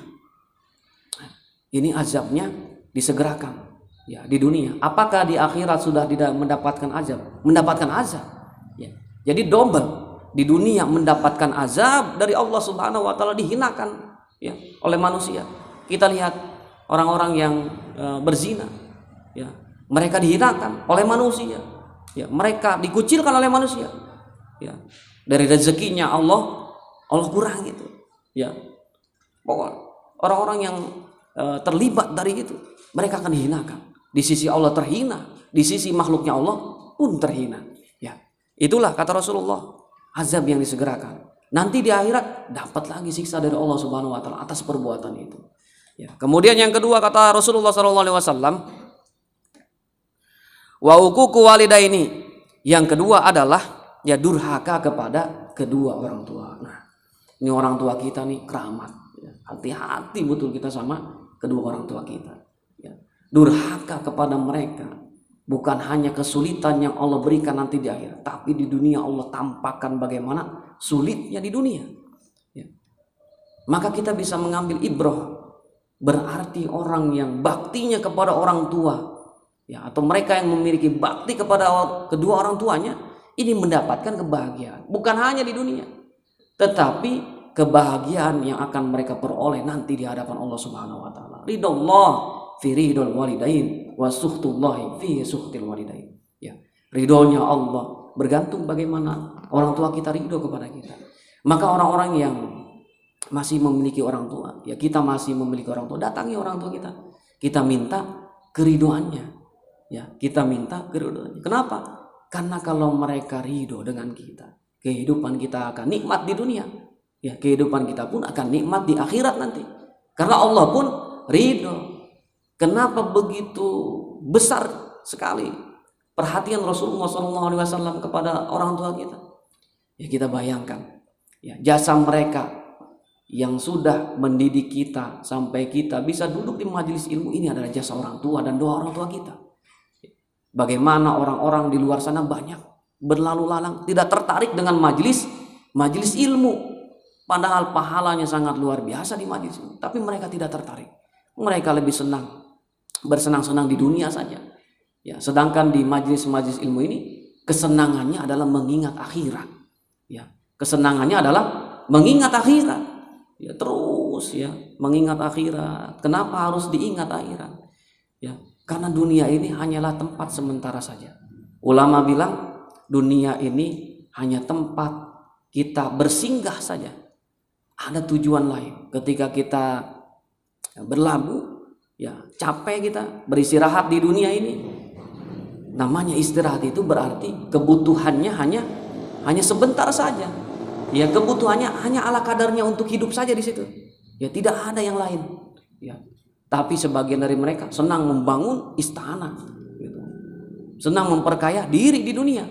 Ini azabnya disegerakan, ya, di dunia. Apakah di akhirat sudah tidak mendapatkan azab? Mendapatkan azab. Ya. Jadi double. Di dunia mendapatkan azab dari Allah Subhanahu wa taala, dihinakan, ya, oleh manusia. Kita lihat orang-orang yang berzina, ya, mereka dihinakan oleh manusia, ya, mereka dikucilkan oleh manusia, ya. Dari rezekinya Allah kurangi itu, ya. Pokoknya orang-orang yang terlibat dari itu, mereka akan dihinakan. Di sisi Allah terhina, di sisi makhluknya Allah pun terhina, ya. Itulah kata Rasulullah, azab yang disegerakan. Nanti di akhirat dapat lagi siksa dari Allah Subhanahu wa taala atas perbuatan itu. Ya. Kemudian yang kedua kata Rasulullah SAW, wa uququ walidaini. Yang kedua adalah, ya, durhaka kepada kedua orang tua. Nah, ini orang tua kita nih keramat. Ya. Hati-hati betul kita sama kedua orang tua kita. Ya. Durhaka kepada mereka. Bukan hanya kesulitan yang Allah berikan nanti di akhirat, tapi di dunia Allah tampakkan bagaimana sulitnya di dunia. Ya. Maka kita bisa mengambil ibrah. Berarti orang yang baktinya kepada orang tua, ya, atau mereka yang memiliki bakti kepada kedua orang tuanya, ini mendapatkan kebahagiaan. Bukan hanya di dunia, tetapi kebahagiaan yang akan mereka peroleh nanti di hadapan Allah Subhanahu wa taala. Ridallah fi ridul walidain wa suhtullahi fi suhtil walidain. Ya, ridhonya Allah bergantung bagaimana orang tua kita ridho kepada kita. Maka orang-orang yang masih memiliki orang tua, ya, kita masih memiliki orang tua, datangi orang tua kita. Kita minta keridoannya. Ya, kita minta keridoannya. Kenapa? Karena kalau mereka ridho dengan kita, kehidupan kita akan nikmat di dunia. Ya, kehidupan kita pun akan nikmat di akhirat nanti. Karena Allah pun ridho. Kenapa begitu besar sekali perhatian Rasulullah SAW kepada orang tua kita? Ya, kita bayangkan, ya, jasa mereka yang sudah mendidik kita sampai kita bisa duduk di majelis ilmu ini adalah jasa orang tua dan doa orang tua kita. Bagaimana orang-orang di luar sana banyak berlalu lalang tidak tertarik dengan majelis ilmu, padahal pahalanya sangat luar biasa di majelis ilmu, tapi mereka tidak tertarik. Mereka lebih senang bersenang-senang di dunia saja. Ya, sedangkan di majelis-majelis ilmu ini kesenangannya adalah mengingat akhirat. Ya, kesenangannya adalah mengingat akhirat. Ya, terus, ya, mengingat akhirat. Kenapa harus diingat akhirat? Ya, karena dunia ini hanyalah tempat sementara saja. Ulama bilang dunia ini hanya tempat kita bersinggah saja. Ada tujuan lain. Ketika kita berlabuh, ya, capek kita beristirahat di dunia ini. Namanya istirahat itu berarti kebutuhannya hanya sebentar saja. Ya, kebutuhannya hanya ala kadarnya untuk hidup saja di situ. Ya, tidak ada yang lain. Ya. Tapi sebagian dari mereka senang membangun istana, gitu. Senang memperkaya diri di dunia,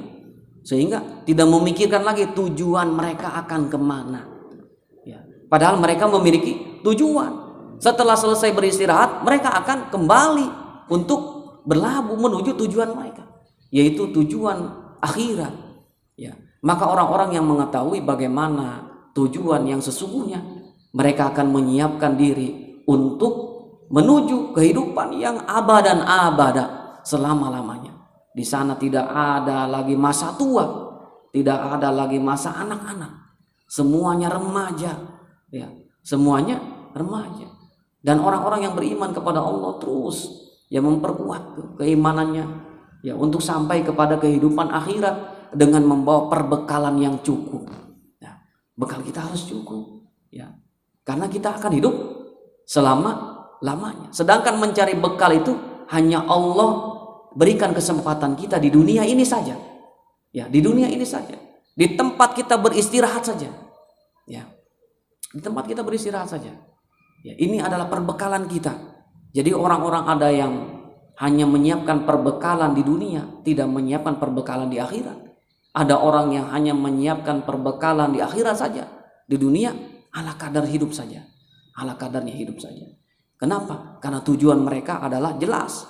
sehingga tidak memikirkan lagi tujuan mereka akan kemana. Ya. Padahal mereka memiliki tujuan. Setelah selesai beristirahat, mereka akan kembali untuk berlabuh menuju tujuan mereka, yaitu tujuan akhirat. Ya. Maka orang-orang yang mengetahui bagaimana tujuan yang sesungguhnya, mereka akan menyiapkan diri untuk menuju kehidupan yang abadan abada, selama-lamanya. Di sana tidak ada lagi masa tua, tidak ada lagi masa anak-anak. Semuanya remaja, ya. Semuanya remaja. Dan orang-orang yang beriman kepada Allah terus, ya, memperkuat keimanannya, ya, untuk sampai kepada kehidupan akhirat dengan membawa perbekalan yang cukup. Ya, bekal kita harus cukup, ya, karena kita akan hidup selama-lamanya. Sedangkan mencari bekal itu hanya Allah berikan kesempatan kita di dunia ini saja, ya, di dunia ini saja, di tempat kita beristirahat saja, ya, di tempat kita beristirahat saja. Ya, ini adalah perbekalan kita. Jadi orang-orang ada yang hanya menyiapkan perbekalan di dunia, tidak menyiapkan perbekalan di akhirat. Ada orang yang hanya menyiapkan perbekalan di akhirat saja, di dunia ala kadar hidup saja, ala kadarnya hidup saja. Kenapa? Karena tujuan mereka adalah jelas,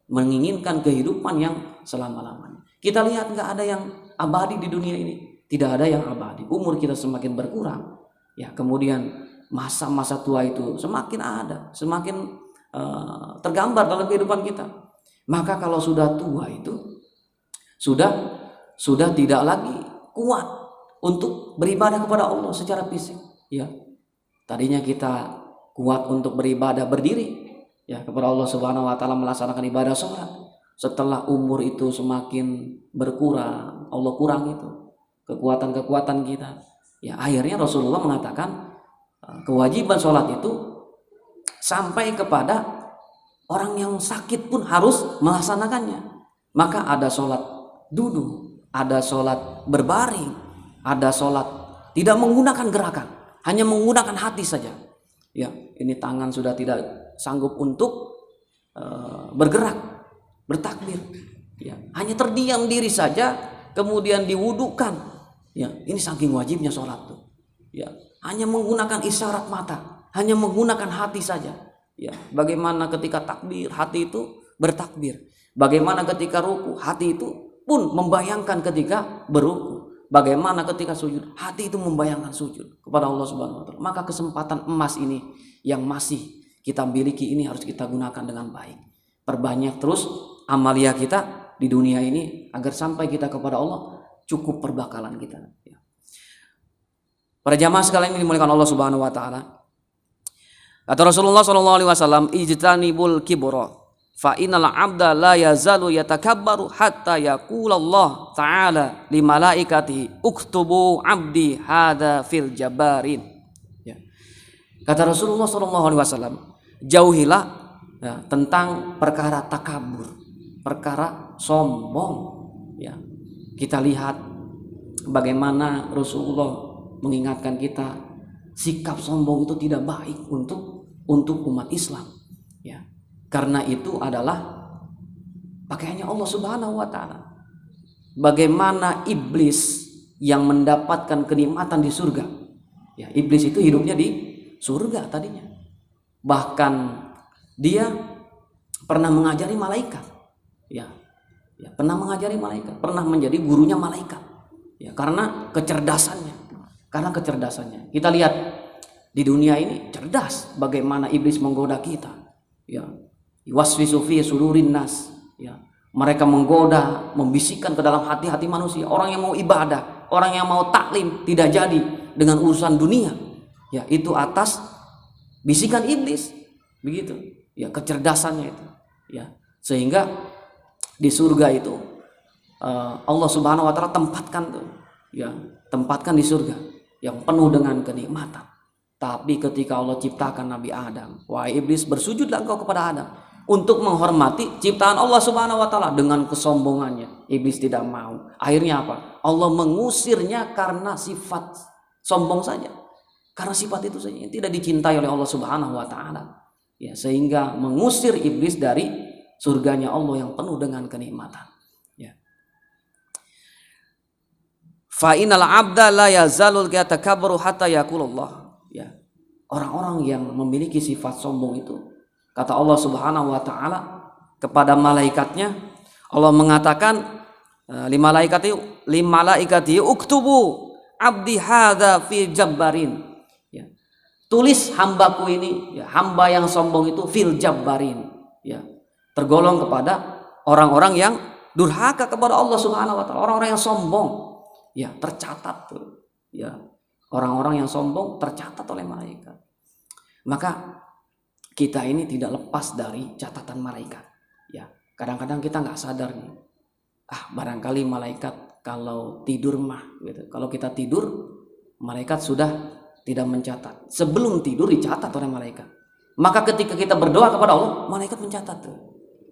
menginginkan kehidupan yang selama-lamanya. Kita lihat nggak ada yang abadi di dunia ini, tidak ada yang abadi. Umur kita semakin berkurang, ya, kemudian masa-masa tua itu semakin ada, semakin tergambar dalam kehidupan kita. Maka kalau sudah tua itu sudah tidak lagi kuat untuk beribadah kepada Allah secara fisik, ya. Tadinya kita kuat untuk beribadah berdiri, ya, kepada Allah Subhanahu wa taala, melaksanakan ibadah sholat. Setelah umur itu semakin berkurang, Allah kurang itu kekuatan kita. Ya, akhirnya Rasulullah mengatakan kewajiban sholat itu sampai kepada orang yang sakit pun harus melaksanakannya. Maka ada sholat duduk, ada sholat berbaring, ada sholat tidak menggunakan gerakan, hanya menggunakan hati saja. Ya, ini tangan sudah tidak sanggup untuk bergerak, bertakbir. Ya, hanya terdiam diri saja, kemudian diwudukan. Ya, ini saking wajibnya sholat tuh. Ya, hanya menggunakan isyarat mata, hanya menggunakan hati saja. Ya, bagaimana ketika takbir, hati itu bertakbir. Bagaimana ketika ruku, hati itu pun membayangkan ketika beruku. Bagaimana ketika sujud, hati itu membayangkan sujud kepada Allah Subhanahu wa taala. Maka kesempatan emas ini yang masih kita miliki ini harus kita gunakan dengan baik. Perbanyak terus amalia kita di dunia ini agar sampai kita kepada Allah cukup perbekalan kita. Ya. Para jamaah sekalian yang dimuliakan Allah Subhanahu wa taala. Kata Rasulullah sallallahu alaihi wasallam, "Ijtanibul kibra fa innal 'abda la yazalu yatakabbaru hatta yaqula Allah ta'ala li malaikatihi uktubu 'abdi hadza fil jabarin." Ya. Kata Rasulullah sallallahu alaihi wasallam, jauhilah, ya, tentang perkara takabur, perkara sombong. Ya. Kita lihat bagaimana Rasulullah mengingatkan kita, sikap sombong itu tidak baik untuk umat Islam, ya. Karena itu adalah pakaiannya Allah Subhanahu wa taala. Bagaimana iblis yang mendapatkan kenikmatan di surga, ya, iblis itu hidupnya di surga tadinya. Bahkan dia pernah mengajari malaikat, ya, pernah mengajari malaikat, pernah menjadi gurunya malaikat, ya, karena kecerdasannya. Kita lihat di dunia ini cerdas bagaimana iblis menggoda kita, ya. Waswisu fi sudurin nas, ya. Mereka menggoda, membisikkan ke dalam hati-hati manusia. Orang yang mau ibadah, orang yang mau taklim tidak jadi dengan urusan dunia, ya, itu atas bisikan iblis, begitu, ya, kecerdasannya itu, ya. Sehingga di surga itu Allah Subhanahu wa taala tempatkan di surga yang penuh dengan kenikmatan. Tapi ketika Allah ciptakan Nabi Adam, wahai iblis, bersujudlah engkau kepada Adam untuk menghormati ciptaan Allah Subhanahu wa taala. Dengan kesombongannya iblis tidak mau. Akhirnya apa? Allah mengusirnya karena sifat sombong saja. Karena sifat itu saja yang tidak dicintai oleh Allah Subhanahu wa taala. Ya, sehingga mengusir iblis dari surganya Allah yang penuh dengan kenikmatan. Ya. Fa innal 'abda la yazalul yatakabbaru hatta yaqulullah. Ya. Orang-orang yang memiliki sifat sombong itu, kata Allah Subhanahu wa taala kepada malaikatnya, Allah mengatakan limalaikati uktubu 'abdi hadza fi jabbarin. Ya. Tulis hambaku ini, ya, hamba yang sombong itu fil jabbarin, ya, tergolong kepada orang-orang yang durhaka kepada Allah Subhanahu wa taala, orang-orang yang sombong. Ya, tercatat tuh, ya, orang-orang yang sombong tercatat oleh malaikat. Maka kita ini tidak lepas dari catatan malaikat. Ya, kadang-kadang kita nggak sadar nih, barangkali malaikat kalau tidur mah gitu. Kalau kita tidur, malaikat sudah tidak mencatat. Sebelum tidur dicatat oleh malaikat. Maka ketika kita berdoa kepada Allah, malaikat mencatat tuh.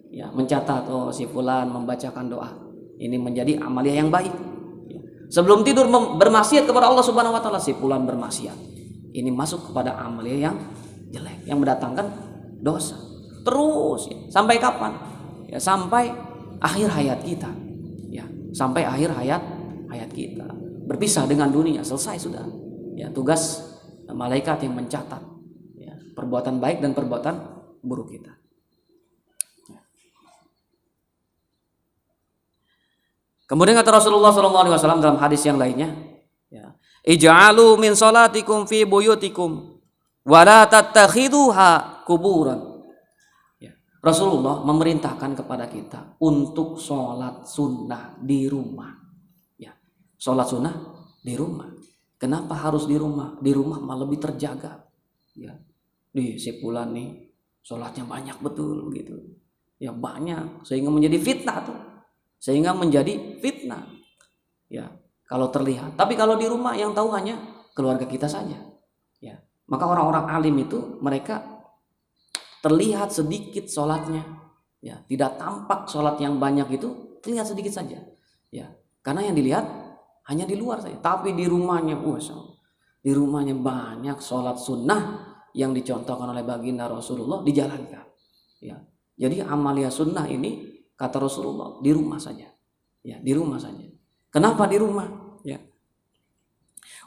Ya, mencatat si fulan membacakan doa. Ini menjadi amalia yang baik. Ya. Sebelum tidur bermaksiat kepada Allah Subhanahu wa taala, si fulan bermaksiat. Ini masuk kepada amalia yang jelek, yang mendatangkan dosa. Terus ya, sampai kapan? Ya, sampai akhir hayat kita. Ya, sampai akhir hayat kita. Berpisah dengan dunia, selesai sudah. Ya, tugas malaikat yang mencatat ya, perbuatan baik dan perbuatan buruk kita. Ya. Kemudian kata Rasulullah SAW dalam hadis yang lainnya, ya, ij'alu min salatikum fi buyutikum wa la tattakhiduha kuburan. Ya. Rasulullah memerintahkan kepada kita untuk sholat sunnah di rumah. Ya. Sholat sunnah di rumah. Kenapa harus di rumah? Di rumah malah lebih terjaga. Ya, di si fulan nih sholatnya banyak betul gitu. Ya banyak sehingga menjadi fitnah tuh. Sehingga menjadi fitnah. Ya, kalau terlihat. Tapi kalau di rumah yang tahu hanya keluarga kita saja. Ya, maka orang-orang alim itu mereka terlihat sedikit sholatnya. Ya, tidak tampak sholat yang banyak itu terlihat sedikit saja. Ya, karena yang dilihat hanya di luar saja, tapi di rumahnya, di rumahnya banyak sholat sunnah yang dicontohkan oleh baginda Rasulullah dijalankan. Ya, jadi amalia sunnah ini kata Rasulullah di rumah saja. Ya, di rumah saja. Kenapa di rumah? Ya.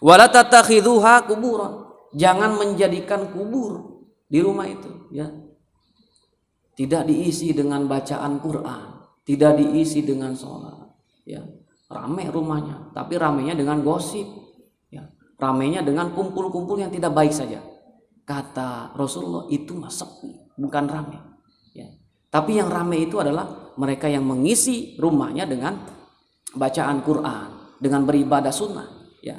Wala tattakhidhuha kuburan. Jangan menjadikan kubur di rumah itu. Ya. Tidak diisi dengan bacaan Quran, tidak diisi dengan sholat. Ya. Ramai rumahnya, tapi ramainya dengan gosip, ya. Ramainya dengan kumpul-kumpul yang tidak baik saja. Kata Rasulullah itu mah sepi, bukan ramai. Ya. Tapi yang ramai itu adalah mereka yang mengisi rumahnya dengan bacaan Quran, dengan beribadah sunnah, ya,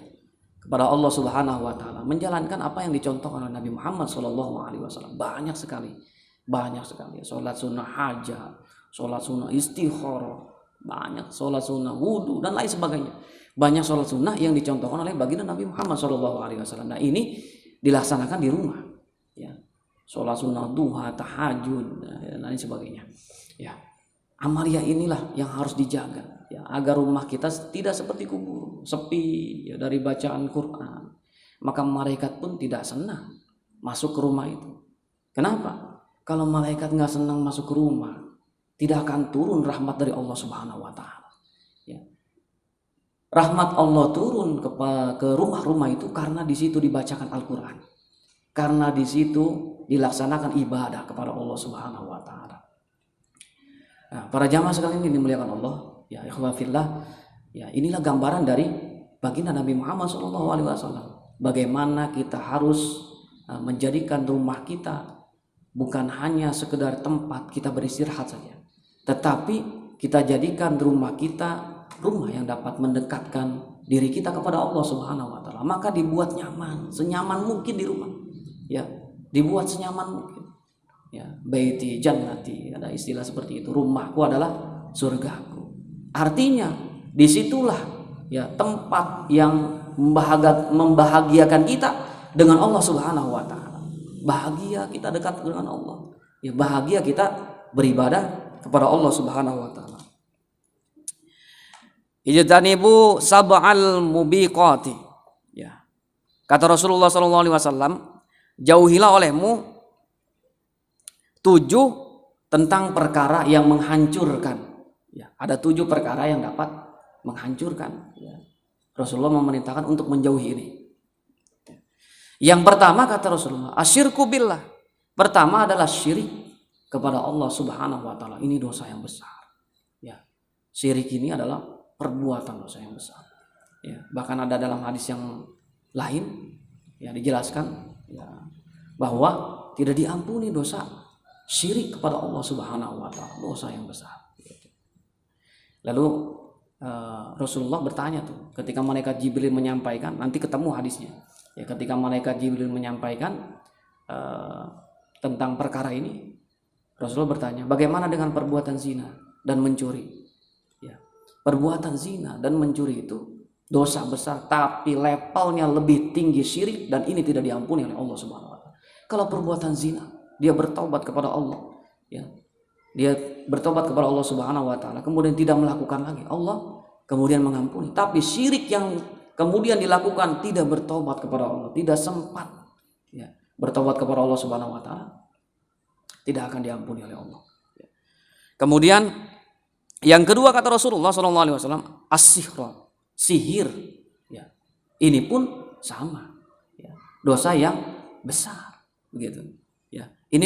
kepada Allah Subhanahu Wa Taala, menjalankan apa yang dicontohkan oleh Nabi Muhammad SAW. Banyak sekali, sholat sunnah hajat, sholat sunnah istikharah. Banyak sholat sunnah wudhu dan lain sebagainya. Banyak sholat sunnah yang dicontohkan oleh baginda Nabi Muhammad SAW. Nah ini dilaksanakan di rumah. Ya, sholat sunnah duha, tahajud dan lain sebagainya. Ya, amalia inilah yang harus dijaga. Ya, agar rumah kita tidak seperti kubur, sepi ya, dari bacaan Quran. Maka malaikat pun tidak senang masuk ke rumah itu. Kenapa? Kalau malaikat nggak senang masuk ke rumah, tidak akan turun rahmat dari Allah Subhanahu wa taala. Ya. Rahmat Allah turun ke rumah-rumah itu karena di situ dibacakan Al-Qur'an. Karena di situ dilaksanakan ibadah kepada Allah Subhanahu wa taala. Nah, para jamaah sekalian ini dimuliakan Allah, ya ikhwan fillah. Ya, inilah gambaran dari baginda Nabi Muhammad SAW. Bagaimana kita harus menjadikan rumah kita bukan hanya sekedar tempat kita beristirahat saja, tetapi kita jadikan rumah kita rumah yang dapat mendekatkan diri kita kepada Allah Subhanahu wa taala. Maka dibuat nyaman, senyaman mungkin di rumah. Ya, dibuat senyaman mungkin. Ya, baiti jannati, ada istilah seperti itu. Rumahku adalah surgaku. Artinya disitulah ya tempat yang membahagiakan kita dengan Allah Subhanahu wa taala. Bahagia kita dekat dengan Allah. Ya, bahagia kita beribadah kepada Allah Subhanahu wa taala. Ijtanibu sab'al mubiqati. Ya. Kata Rasulullah sallallahu alaihi wasallam, jauhilah olehmu 7 tentang perkara yang menghancurkan. Ya, ada 7 perkara yang dapat menghancurkan. Ya. Rasulullah memerintahkan untuk menjauhi ini. Yang pertama kata Rasulullah, asyirku billah. Pertama adalah syirik kepada Allah Subhanahu wa taala. Ini dosa yang besar. Ya. Syirik ini adalah perbuatan dosa yang besar. Ya, bahkan ada dalam hadis yang lain ya dijelaskan ya, bahwa tidak diampuni dosa syirik kepada Allah Subhanahu wa taala, dosa yang besar. Lalu Rasulullah bertanya tuh ketika malaikat Jibril menyampaikan, nanti ketemu hadisnya. Ya, ketika malaikat Jibril menyampaikan tentang perkara ini, Rasulullah bertanya, bagaimana dengan perbuatan zina dan mencuri? Ya. Perbuatan zina dan mencuri itu dosa besar, tapi levelnya lebih tinggi syirik, dan ini tidak diampuni oleh Allah Subhanahu wa taala. Kalau perbuatan zina, dia bertaubat kepada Allah, ya. Dia bertobat kepada Allah Subhanahu wa taala, kemudian tidak melakukan lagi, Allah kemudian mengampuni. Tapi syirik yang kemudian dilakukan, tidak bertobat kepada Allah, tidak sempat, ya, bertobat kepada Allah Subhanahu wa taala, tidak akan diampuni oleh Allah. Kemudian yang kedua kata Rasulullah SAW, as-sihr, sihir. Ya. Ini pun sama, ya, dosa yang besar, begitu. Ya. Ini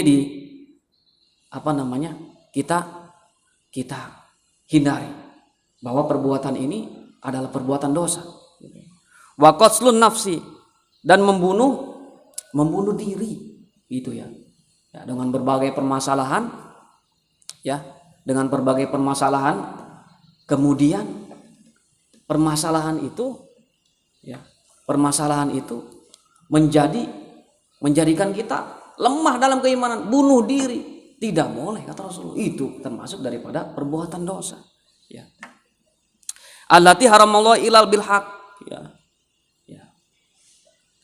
kita hindari bahwa perbuatan ini adalah perbuatan dosa. Wa qatlun nafsi, dan membunuh diri, gitu ya. Ya, dengan berbagai permasalahan, ya, dengan berbagai permasalahan, kemudian permasalahan itu menjadikan kita lemah dalam keimanan, bunuh diri. Tidak boleh kata Rasulullah, itu termasuk daripada perbuatan dosa, ya. Allati haramallahu ilal bil haq, ya.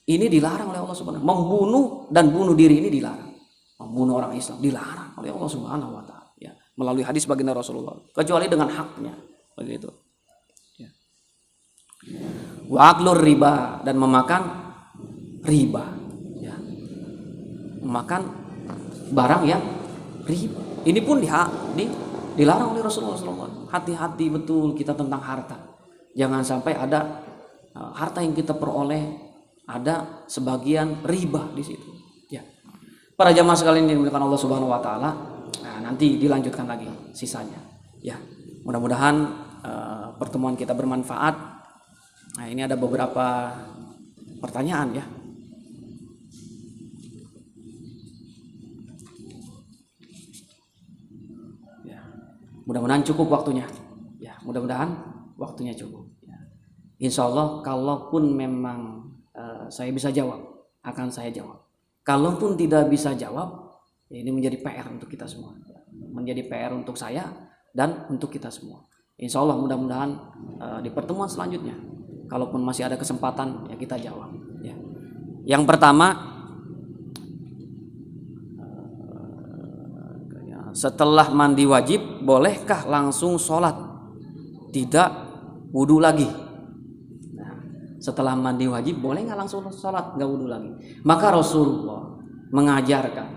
Ini dilarang oleh Allah Subhanahu wa taala. Membunuh dan bunuh diri ini dilarang. Membunuh orang Islam dilarang oleh Allah Subhanahu wa taala, ya, melalui hadis baginda Rasulullah, kecuali dengan haknya, begitu. Ya. Wa aklur riba, dan memakan riba, ya. Memakan barang yang riba. Ini pun dilarang oleh Rasulullah SAW. Hati-hati betul kita tentang harta. Jangan sampai ada harta yang kita peroleh ada sebagian riba di situ. Ya. Para jamaah sekalian yang dimuliakan Allah Subhanahu wa taala, nanti dilanjutkan lagi sisanya. Ya. Mudah-mudahan pertemuan kita bermanfaat. Nah, ini ada beberapa pertanyaan, ya. Mudah-mudahan cukup waktunya, ya. Mudah-mudahan waktunya cukup, ya. Insya Allah kalaupun memang saya bisa jawab, akan saya jawab. Kalaupun tidak bisa jawab, ya, ini menjadi PR untuk kita semua, menjadi PR untuk saya dan untuk kita semua. Insya Allah mudah-mudahan di pertemuan selanjutnya, kalaupun masih ada kesempatan, ya kita jawab, ya. Yang pertama, setelah mandi wajib, bolehkah langsung sholat, tidak wudhu lagi? Nah, setelah mandi wajib, boleh nggak langsung sholat, nggak wudhu lagi? Maka Rasulullah mengajarkan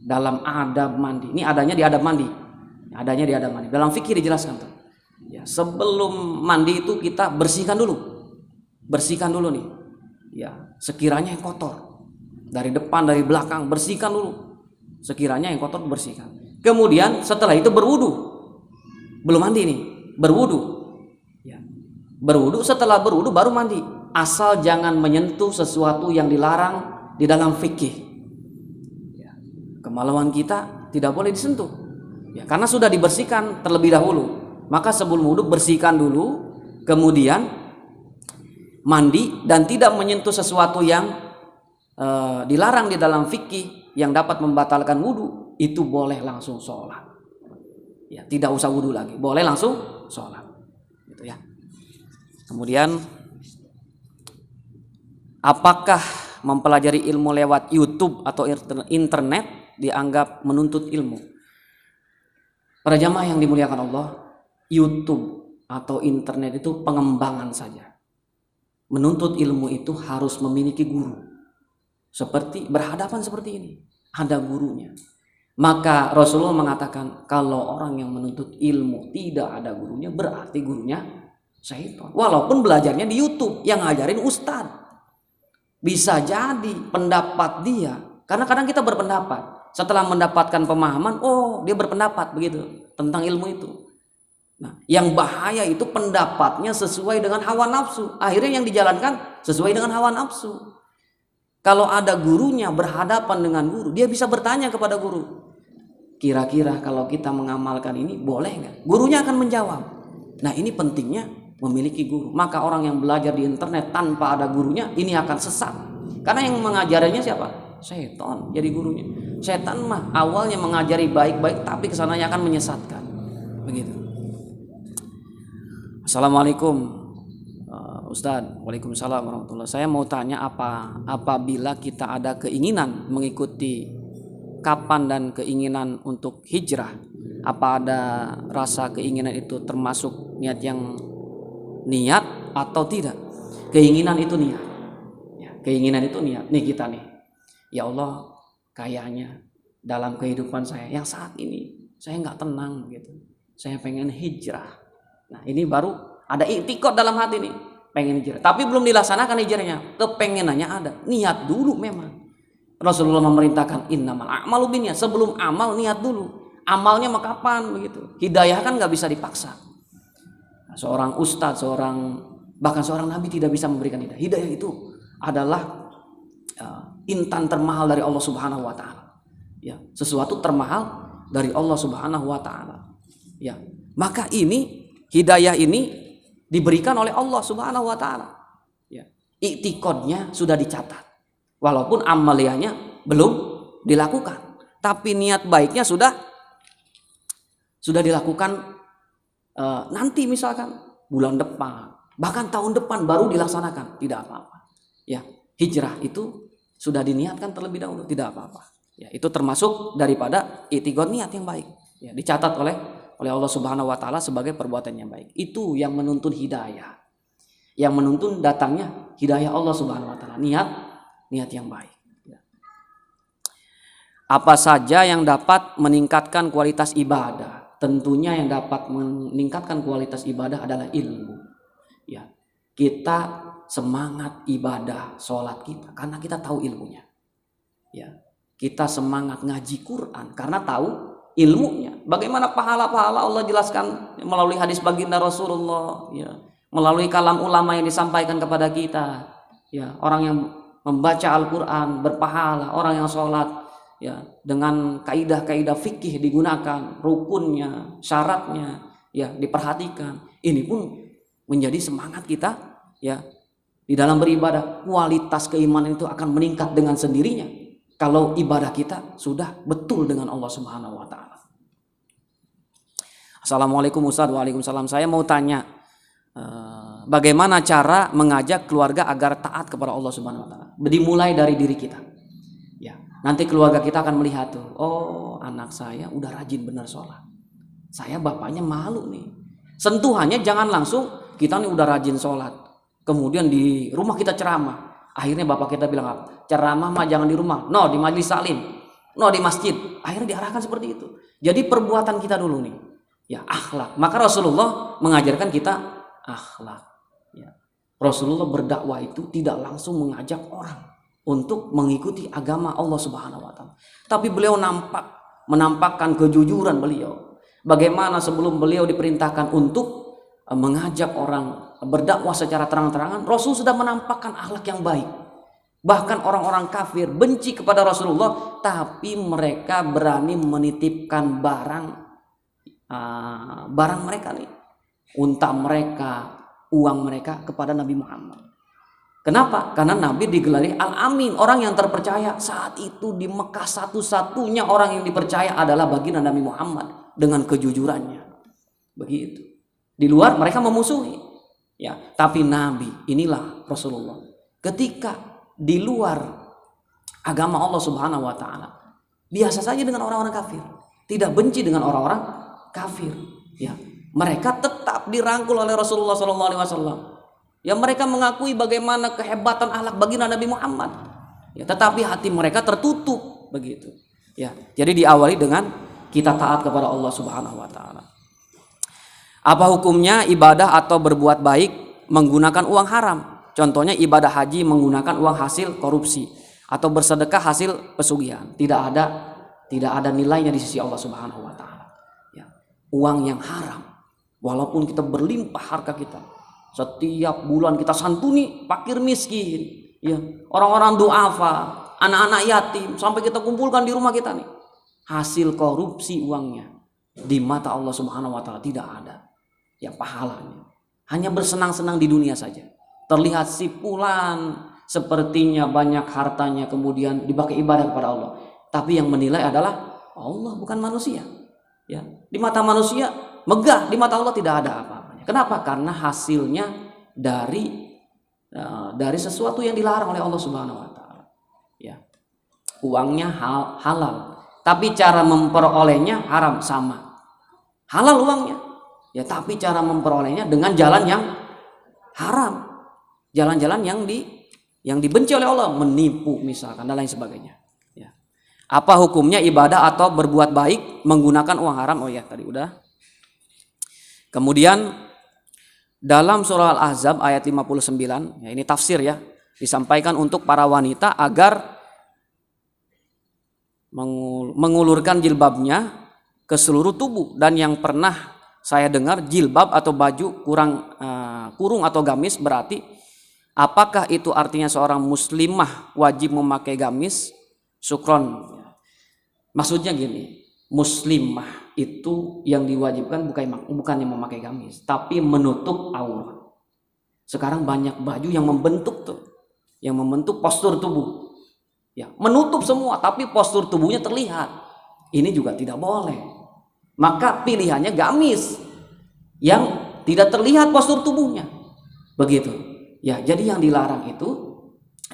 dalam adab mandi. Ini adanya di adab mandi, adanya di adab mandi. Dalam fikih dijelaskan tuh. Ya, sebelum mandi itu kita bersihkan dulu nih. Ya, sekiranya yang kotor dari depan dari belakang bersihkan dulu. Sekiranya yang kotor bersihkan. Kemudian setelah itu berwudu, belum mandi nih, berwudu, ya. Berwudu, setelah berwudu baru mandi, asal jangan menyentuh sesuatu yang dilarang di dalam fikih, ya. Kemaluan kita tidak boleh disentuh, ya, karena sudah dibersihkan terlebih dahulu. Maka sebelum wudu bersihkan dulu, kemudian mandi, dan tidak menyentuh sesuatu yang dilarang di dalam fikih yang dapat membatalkan wudu. Itu boleh langsung sholat, ya, tidak usah wudhu lagi, boleh langsung sholat, gitu ya. Kemudian, apakah mempelajari ilmu lewat YouTube atau internet dianggap menuntut ilmu? Para jamaah yang dimuliakan Allah, YouTube atau internet itu pengembangan saja. Menuntut ilmu itu harus memiliki guru, seperti berhadapan seperti ini, ada gurunya. Maka Rasulullah mengatakan, kalau orang yang menuntut ilmu tidak ada gurunya, berarti gurunya syaitan. Walaupun belajarnya di YouTube, yang ngajarin ustadz. Bisa jadi pendapat dia, karena kadang kita berpendapat, setelah mendapatkan pemahaman, oh dia berpendapat begitu tentang ilmu itu. Nah, yang bahaya itu pendapatnya sesuai dengan hawa nafsu. Akhirnya yang dijalankan sesuai dengan hawa nafsu. Kalau ada gurunya, berhadapan dengan guru, dia bisa bertanya kepada guru, kira-kira kalau kita mengamalkan ini boleh nggak? Gurunya akan menjawab. Nah, ini pentingnya memiliki guru. Maka orang yang belajar di internet tanpa ada gurunya, ini akan sesat. Karena yang mengajarinya siapa? Setan jadi gurunya. Setan mah awalnya mengajari baik-baik, tapi kesananya akan menyesatkan. Begitu. Assalamualaikum Ustadz. Waalaikumsalam warahmatullahi. Saya mau tanya apabila kita ada keinginan mengikuti kapan dan keinginan untuk hijrah, apa ada rasa keinginan itu termasuk niat atau tidak? Keinginan itu niat. Ya, keinginan itu niat. Nih kita nih. Ya Allah, kayaknya dalam kehidupan saya yang saat ini saya nggak tenang gitu. Saya pengen hijrah. Nah, ini baru ada i'tiqad dalam hati nih, pengen hijrah. Tapi belum dilaksanakan hijrahnya. Kepengenannya ada. Niat dulu memang. Rasulullah memerintahkan innamal a'malu binniyat. Sebelum amal niat dulu. Amalnya mah kapan begitu? Hidayah kan nggak bisa dipaksa. Nah, seorang ustadz, bahkan seorang nabi tidak bisa memberikan hidayah. Hidayah itu adalah intan termahal dari Allah Subhanahu wa taala. Ya, sesuatu termahal dari Allah Subhanahu wa taala. Ya. Maka hidayah ini diberikan oleh Allah Subhanahu wa taala. Ya. I'tiqadnya sudah dicatat. Walaupun amaliyahnya belum dilakukan, tapi niat baiknya sudah dilakukan nanti misalkan bulan depan, bahkan tahun depan baru dilaksanakan, tidak apa-apa. Ya, hijrah itu sudah diniatkan terlebih dahulu, tidak apa-apa. Ya, itu termasuk daripada i'tiqad niat yang baik. Ya, dicatat oleh Allah Subhanahu wa taala sebagai perbuatan yang baik. Itu yang menuntun hidayah. Yang menuntun datangnya hidayah Allah Subhanahu wa taala, niat yang baik. Ya. Apa saja yang dapat meningkatkan kualitas ibadah? Tentunya yang dapat meningkatkan kualitas ibadah adalah ilmu. Ya. Kita semangat ibadah sholat kita karena kita tahu ilmunya. Ya, kita semangat ngaji Quran karena tahu ilmunya. Bagaimana pahala-pahala Allah jelaskan melalui hadis baginda Rasulullah. Ya, melalui kalam ulama yang disampaikan kepada kita. Ya, orang yang membaca Al-Quran berpahala, orang yang sholat ya dengan kaidah-kaidah fikih digunakan, rukunnya, syaratnya ya diperhatikan. Ini pun menjadi semangat kita ya. Di dalam beribadah, kualitas keimanan itu akan meningkat dengan sendirinya kalau ibadah kita sudah betul dengan Allah Subhanahu wa taala. Assalamualaikum Ustaz. Waalaikumsalam. Saya mau tanya bagaimana cara mengajak keluarga agar taat kepada Allah Subhanahu wa taala? Dimulai dari diri kita. Ya, nanti keluarga kita akan melihat tuh, oh, anak saya udah rajin benar sholat. Saya bapaknya malu nih. Sentuhannya jangan langsung kita nih udah rajin sholat. Kemudian di rumah kita ceramah. Akhirnya bapak kita bilang apa? Ceramah mah jangan di rumah. No, di majelis salim. No, di masjid. Akhirnya diarahkan seperti itu. Jadi perbuatan kita dulu nih. Ya, akhlak. Maka Rasulullah mengajarkan kita akhlak. Ya. Rasulullah berdakwah itu tidak langsung mengajak orang untuk mengikuti agama Allah Subhanahu wa taala. Tapi beliau menampakkan kejujuran beliau. Bagaimana sebelum beliau diperintahkan untuk mengajak orang berdakwah secara terang-terangan, Rasul sudah menampakkan akhlak yang baik. Bahkan orang-orang kafir benci kepada Rasulullah, tapi mereka berani menitipkan barang mereka nih, unta mereka, uang mereka kepada Nabi Muhammad. Kenapa? Karena Nabi digelari Al-Amin, orang yang terpercaya. Saat itu di Mekah satu-satunya orang yang dipercaya adalah baginda Nabi Muhammad dengan kejujurannya. Begitu. Di luar mereka memusuhi. Ya, tapi Nabi, inilah Rasulullah. Ketika di luar agama Allah Subhanahu wa taala, biasa saja dengan orang-orang kafir, tidak benci dengan orang-orang kafir. Ya, mereka tetap dirangkul oleh Rasulullah SAW. Ya, mereka mengakui bagaimana kehebatan akhlak baginda Nabi Muhammad. Ya, tetapi hati mereka tertutup begitu. Ya, jadi diawali dengan kita taat kepada Allah Subhanahu wa taala. Apa hukumnya ibadah atau berbuat baik menggunakan uang haram? Contohnya ibadah haji menggunakan uang hasil korupsi atau bersedekah hasil pesugihan. Tidak ada nilainya di sisi Allah Subhanahu wa taala. Ya. Uang yang haram, walaupun kita berlimpah harta kita, setiap bulan kita santuni fakir miskin, ya, orang-orang duafa, anak-anak yatim, sampai kita kumpulkan di rumah kita nih. Hasil korupsi uangnya di mata Allah Subhanahu wa taala tidak ada. Ya, pahalanya hanya bersenang-senang di dunia saja. Terlihat si fulan sepertinya banyak hartanya kemudian dipakai ibadah kepada Allah, tapi yang menilai adalah Allah, bukan manusia. Ya, di mata manusia megah, di mata Allah tidak ada apa-apanya. Kenapa? Karena hasilnya dari sesuatu yang dilarang oleh Allah Subhanahu wa taala. Ya. Uangnya halal, tapi cara memperolehnya haram, sama. Halal uangnya, ya, tapi cara memperolehnya dengan jalan yang haram. Jalan-jalan yang dibenci oleh Allah, menipu misalkan dan lain sebagainya. Ya. Apa hukumnya ibadah atau berbuat baik menggunakan uang haram? Oh ya, tadi udah. Kemudian dalam surah Al-Ahzab ayat 59, ya ini tafsir ya, disampaikan untuk para wanita agar mengulurkan jilbabnya ke seluruh tubuh. Dan yang pernah saya dengar, jilbab atau baju kurung atau gamis berarti, apakah itu artinya seorang muslimah wajib memakai gamis? Syukron. Maksudnya gini, muslimah itu yang diwajibkan bukan yang memakai gamis, tapi menutup aurat. Sekarang banyak baju yang membentuk postur tubuh. Ya, menutup semua tapi postur tubuhnya terlihat. Ini juga tidak boleh. Maka pilihannya gamis yang tidak terlihat postur tubuhnya. Begitu. Ya, jadi yang dilarang itu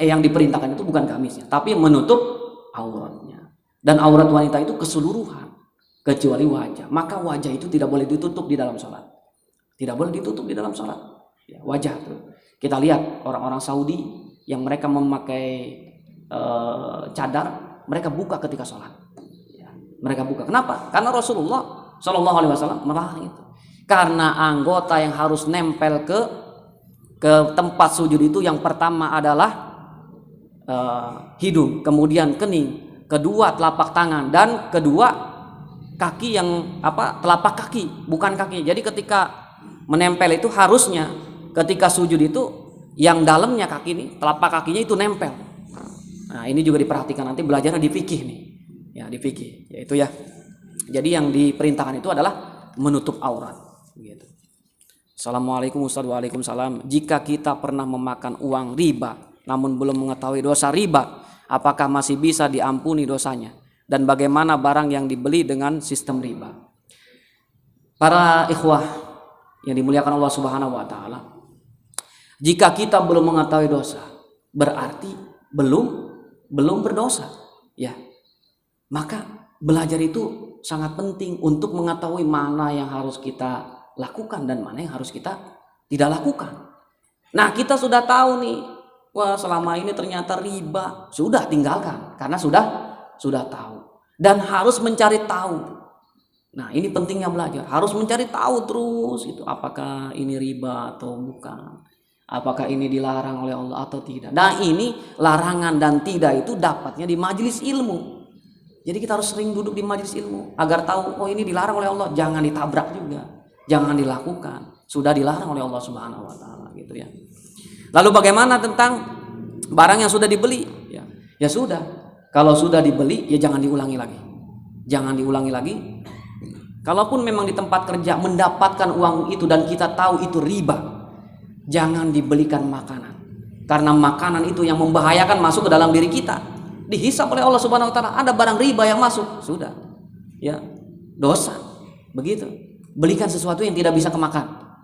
yang diperintahkan itu bukan gamisnya, tapi menutup auratnya. Dan aurat wanita itu keseluruhan kecuali wajah. Maka wajah itu tidak boleh ditutup di dalam sholat. Tidak boleh ditutup di dalam sholat. Ya, wajah tuh. Kita lihat orang-orang Saudi yang mereka memakai cadar, mereka buka ketika sholat. Ya, mereka buka. Kenapa? Karena Rasulullah Shallallahu Alaihi Wasallam melarang itu. Karena anggota yang harus nempel ke tempat sujud itu yang pertama adalah hidung, kemudian kening, kedua telapak tangan, dan kedua kaki yang telapak kaki, bukan kaki. Jadi ketika menempel itu harusnya ketika sujud itu yang dalamnya kaki ini, telapak kakinya itu nempel. Nah, ini juga diperhatikan nanti belajarnya di fikih nih. Ya, di fikih, yaitu ya. Jadi yang diperintahkan itu adalah menutup aurat, gitu. Assalamualaikum Ustaz. Waalaikumsalam. Jika kita pernah memakan uang riba namun belum mengetahui dosa riba, apakah masih bisa diampuni dosanya? Dan bagaimana barang yang dibeli dengan sistem riba? Para ikhwah yang dimuliakan Allah Subhanahu wa taala, jika kita belum mengetahui dosa, berarti belum berdosa, ya. Maka belajar itu sangat penting untuk mengetahui mana yang harus kita lakukan dan mana yang harus kita tidak lakukan. Nah, kita sudah tahu nih, wah selama ini ternyata riba, sudah tinggalkan karena sudah tahu. Dan harus mencari tahu. Nah, ini pentingnya belajar, harus mencari tahu terus itu, apakah ini riba atau bukan, apakah ini dilarang oleh Allah atau tidak. Nah, ini larangan dan tidak itu dapatnya di majelis ilmu. Jadi kita harus sering duduk di majelis ilmu agar tahu, oh ini dilarang oleh Allah, jangan ditabrak juga, jangan dilakukan, sudah dilarang oleh Allah Subhanahu wa taala, gitu ya. Lalu bagaimana tentang barang yang sudah dibeli? Ya sudah, kalau sudah dibeli ya jangan diulangi lagi. Jangan diulangi lagi. Kalaupun memang di tempat kerja mendapatkan uang itu dan kita tahu itu riba, jangan dibelikan makanan. Karena makanan itu yang membahayakan masuk ke dalam diri kita. Dihisab oleh Allah Subhanahu wa taala, ada barang riba yang masuk, sudah. Ya, dosa. Begitu. Belikan sesuatu yang tidak bisa kemakan.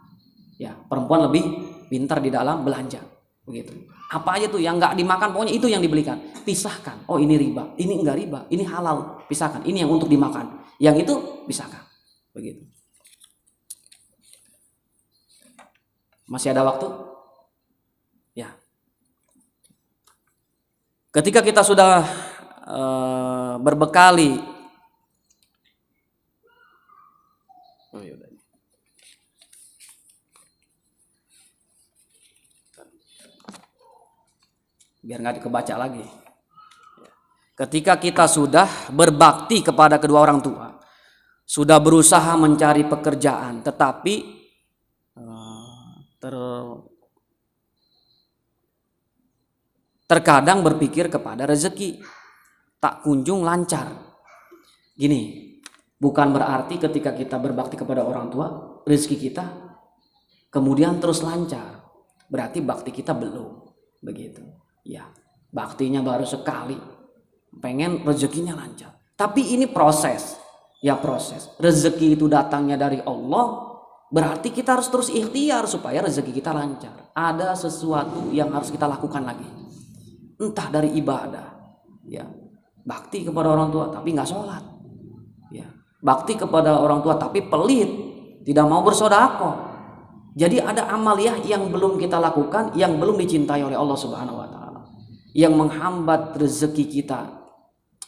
Ya, perempuan lebih pintar di dalam belanja. Begitu. Apa aja tuh yang enggak dimakan, pokoknya itu yang dibelikan. Pisahkan. Oh, ini riba, ini enggak riba, ini halal. Pisahkan. Ini yang untuk dimakan. Yang itu pisahkan. Begitu. Masih ada waktu? Ya. Ketika kita sudah berbekali biar nggak kebaca lagi. Ketika kita sudah berbakti kepada kedua orang tua, sudah berusaha mencari pekerjaan, tetapi terkadang berpikir kepada rezeki, tak kunjung lancar. Gini, bukan berarti ketika kita berbakti kepada orang tua, rezeki kita kemudian terus lancar. Berarti bakti kita belum. Begitu. Ya, baktinya baru sekali, pengen rezekinya lancar. Tapi ini proses. Ya, proses. Rezeki itu datangnya dari Allah, Berarti kita harus terus ikhtiar supaya rezeki kita lancar. Ada sesuatu yang harus kita lakukan lagi. Entah dari ibadah, ya, bakti kepada orang tua tapi nggak sholat, ya, bakti kepada orang tua tapi pelit, tidak mau bersedekah. Jadi ada amaliyah yang belum kita lakukan, yang belum dicintai oleh Allah Subhanahu wa taala, yang menghambat rezeki kita,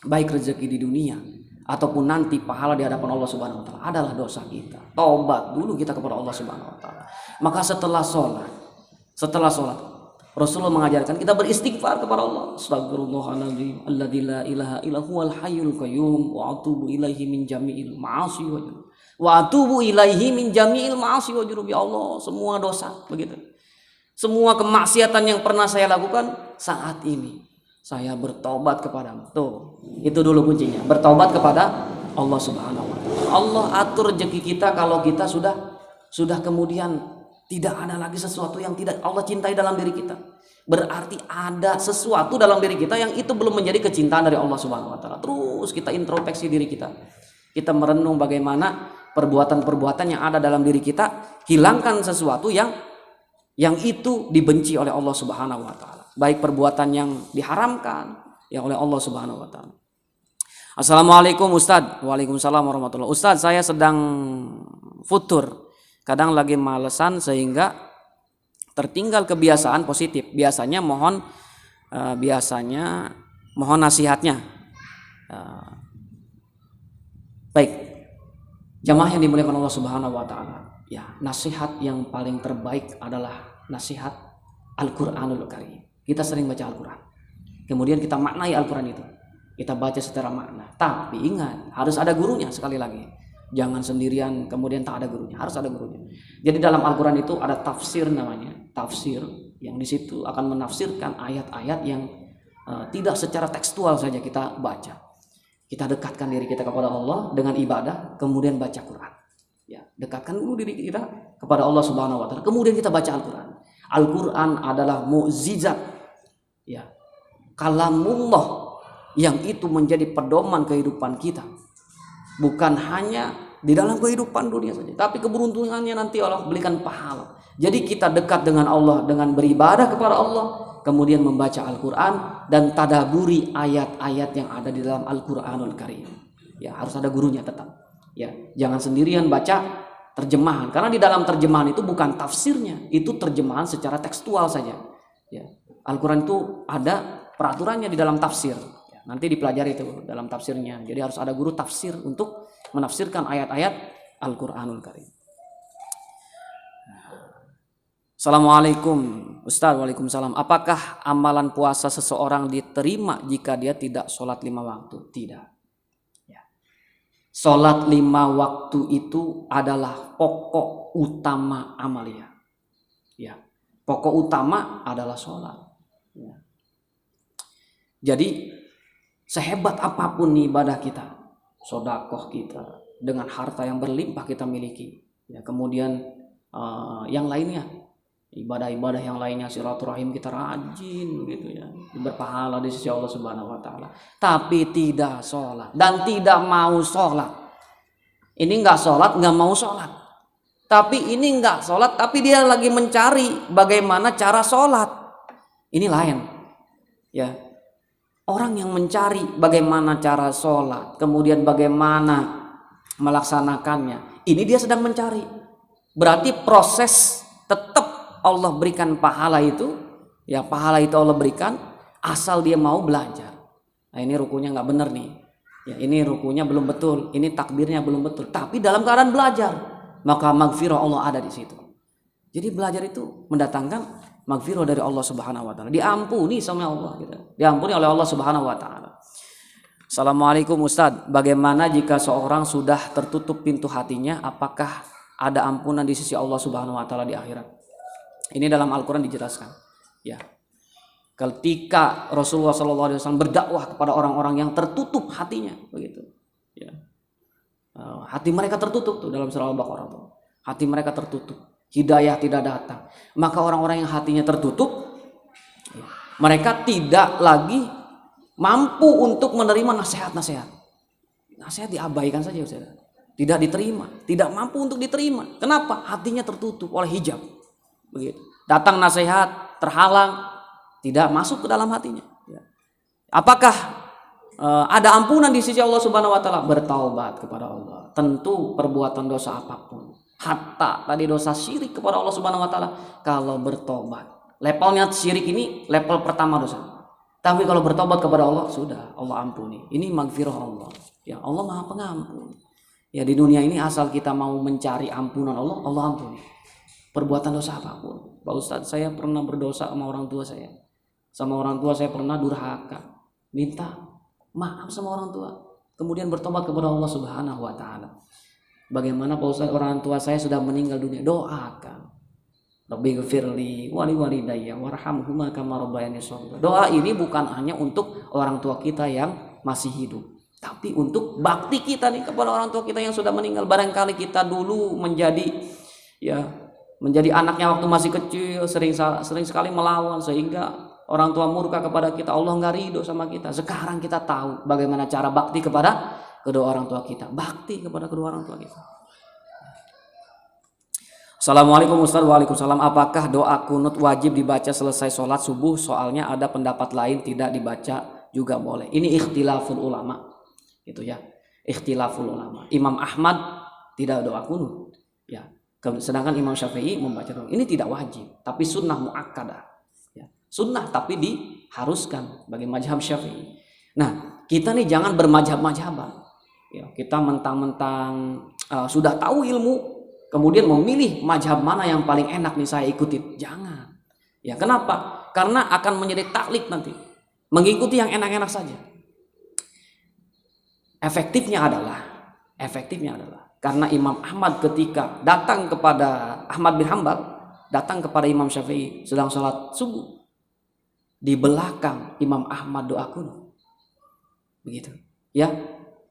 baik rezeki di dunia ataupun nanti pahala di hadapan Allah Subhanahu wa taala, adalah dosa kita. Taubat dulu kita kepada Allah Subhanahu wa taala. Maka setelah sholat Rasulullah mengajarkan kita beristighfar kepada Allah. Astagfirullahaladzim alladzi la ilaha illa huwal hayyul qayyum wa atubu ilaihi min jami'il ma'asi wa jurub. Ya Allah, semua dosa begitu. Semua kemaksiatan yang pernah saya lakukan, saat ini saya bertobat kepadamu. Tuh, itu dulu kuncinya. Bertobat kepada Allah Subhanahu wa taala. Allah atur rezeki kita kalau kita sudah kemudian tidak ada lagi sesuatu yang tidak Allah cintai dalam diri kita. Berarti ada sesuatu dalam diri kita yang itu belum menjadi kecintaan dari Allah Subhanahu wa taala. Terus kita introspeksi diri kita. Kita merenung bagaimana perbuatan-perbuatan yang ada dalam diri kita, hilangkan sesuatu yang itu dibenci oleh Allah Subhanahu wa taala. Baik perbuatan yang diharamkan yang oleh Allah Subhanahu wa taala. Assalamualaikum Ustadz. Waalaikumsalam warahmatullahi. Ustadz, saya sedang futur. Kadang lagi malesan sehingga tertinggal kebiasaan positif. Biasanya mohon nasihatnya. Baik. Jamaah yang dimuliakan Allah Subhanahu wa taala. Ya, nasihat yang paling terbaik adalah nasihat Al-Qur'anul Karim. Kita sering baca Al-Quran, kemudian kita maknai Al-Quran itu, kita baca secara makna. Tapi ingat, harus ada gurunya. Sekali lagi, jangan sendirian kemudian tak ada gurunya, harus ada gurunya. Jadi dalam Al-Quran itu ada tafsir namanya, tafsir yang di situ akan menafsirkan ayat-ayat yang tidak secara tekstual saja kita baca. Kita dekatkan diri kita kepada Allah dengan ibadah, kemudian baca Quran. Ya, dekatkan dulu diri kita kepada Allah Subhanahu wa taala, kemudian kita baca Al-Quran. Al-Quran adalah mukjizat, ya, kalamullah yang itu menjadi pedoman kehidupan kita, bukan hanya di dalam kehidupan dunia saja, tapi keberuntungannya nanti Allah berikan pahala. Jadi kita dekat dengan Allah dengan beribadah kepada Allah, kemudian membaca Al-Quran dan tadaburi ayat-ayat yang ada di dalam Al-Quranul Karim. Ya, harus ada gurunya tetap. Ya, jangan sendirian baca terjemahan, karena di dalam terjemahan itu bukan tafsirnya, itu terjemahan secara tekstual saja. Ya, Al-Quran itu ada peraturannya di dalam tafsir. Ya, nanti dipelajari itu dalam tafsirnya. Jadi harus ada guru tafsir untuk menafsirkan ayat-ayat Al-Quranul Karim. Assalamualaikum Ustaz. Waalaikumsalam. Apakah amalan puasa seseorang diterima jika dia tidak sholat 5 waktu? Tidak. Ya. Sholat 5 waktu itu adalah pokok utama amalia. Ya. Pokok utama adalah sholat. Ya. Jadi sehebat apapun ibadah kita, sedekah kita, dengan harta yang berlimpah kita miliki, ya, kemudian yang lainnya, ibadah-ibadah yang lainnya, silaturahim kita rajin gitu ya, berpahala di sisi Allah Subhanahu wa taala. Tapi tidak sholat dan tidak mau sholat. Ini enggak sholat, enggak mau sholat. Tapi ini enggak sholat, tapi dia lagi mencari bagaimana cara sholat. Ini lain. Ya. Orang yang mencari bagaimana cara sholat, kemudian bagaimana melaksanakannya, ini dia sedang mencari. Berarti proses tetap Allah berikan pahala itu, ya pahala itu Allah berikan asal dia mau belajar. Nah, ini rukunya nggak benar nih. Ya, ini rukunya belum betul, ini takbirnya belum betul. Tapi dalam keadaan belajar, maka maghfirah Allah ada di situ. Jadi belajar itu mendatangkan maghfirah dari Allah Subhanahu wa taala. Diampuni sama Allah gitu. Diampuni oleh Allah Subhanahu wa taala. Assalamualaikum Ustaz. Bagaimana jika seorang sudah tertutup pintu hatinya, apakah ada ampunan di sisi Allah Subhanahu wa taala di akhirat? Ini dalam Al-Qur'an dijelaskan. Ya. Ketika Rasulullah SAW berdakwah kepada orang-orang yang tertutup hatinya, begitu. Ya. Hati mereka tertutup tuh dalam surah Al-Baqarah tuh. Hati mereka tertutup, hidayah tidak datang. Maka orang-orang yang hatinya tertutup, mereka tidak lagi mampu untuk menerima nasihat-nasihat. Nasihat diabaikan saja, Ustaz. tidak diterima, tidak mampu untuk diterima. Kenapa? Hatinya tertutup oleh hijab. Begitu. Datang nasihat, terhalang, tidak masuk ke dalam hatinya. Ya. Apakah ada ampunan di sisi Allah Subhanahu wa taala? Bertaubat kepada Allah. Tentu perbuatan dosa apapun. Hatta tadi dosa syirik kepada Allah Subhanahu wa taala, kalau bertobat. Levelnya syirik ini level pertama dosa. Tapi kalau bertobat kepada Allah, sudah Allah ampuni. Ini magfirah Allah. Ya, Allah Maha Pengampun. Ya, di dunia ini asal kita mau mencari ampunan Allah, Allah ampuni. Perbuatan dosa apapun. Pak Ustadz, saya pernah berdosa sama orang tua saya. Sama orang tua saya pernah durhaka. Minta maaf sama orang tua. Kemudian bertobat kepada Allah Subhanahu wa taala. Bagaimana Pak Ustadz, orang tua saya sudah meninggal dunia? Doakan. Rabbighfirli wa liwalidayya warhamhuma kama rabbayani shaghira. Doa ini bukan hanya untuk orang tua kita yang masih hidup, tapi untuk bakti kita nih kepada orang tua kita yang sudah meninggal. Barangkali kita dulu menjadi anaknya waktu masih kecil, sering sekali melawan sehingga orang tua murka kepada kita, Allah nggak ridho sama kita. Sekarang kita tahu bagaimana cara bakti kepada kedua orang tua kita. Bakti kepada kedua orang tua kita. Assalamualaikum Ustaz. Waalaikumsalam. Apakah doa kunut wajib dibaca selesai sholat subuh? Soalnya ada pendapat lain tidak dibaca juga boleh. Ini ikhtilaful ulama, gitu ya. Ikhtilaful ulama. Imam Ahmad tidak doa kunut, ya. Sedangkan Imam Syafi'i membaca doa. Ini tidak wajib, tapi sunnah muakkadah. Ya. Sunnah tapi diharuskan bagi mazhab Syafi'i. Nah, kita nih jangan bermazhab-mazhaban. Ya, kita mentang-mentang sudah tahu ilmu, kemudian memilih mazhab mana yang paling enak nih saya ikutin. Jangan. Ya, kenapa? Karena akan menjadi taklid nanti. Mengikuti yang enak-enak saja. Efektifnya adalah karena Imam Ahmad ketika datang kepada Ahmad bin Hanbal, datang kepada Imam Syafi'i sedang sholat subuh. Di belakang Imam Ahmad doa kunut. Begitu. Ya.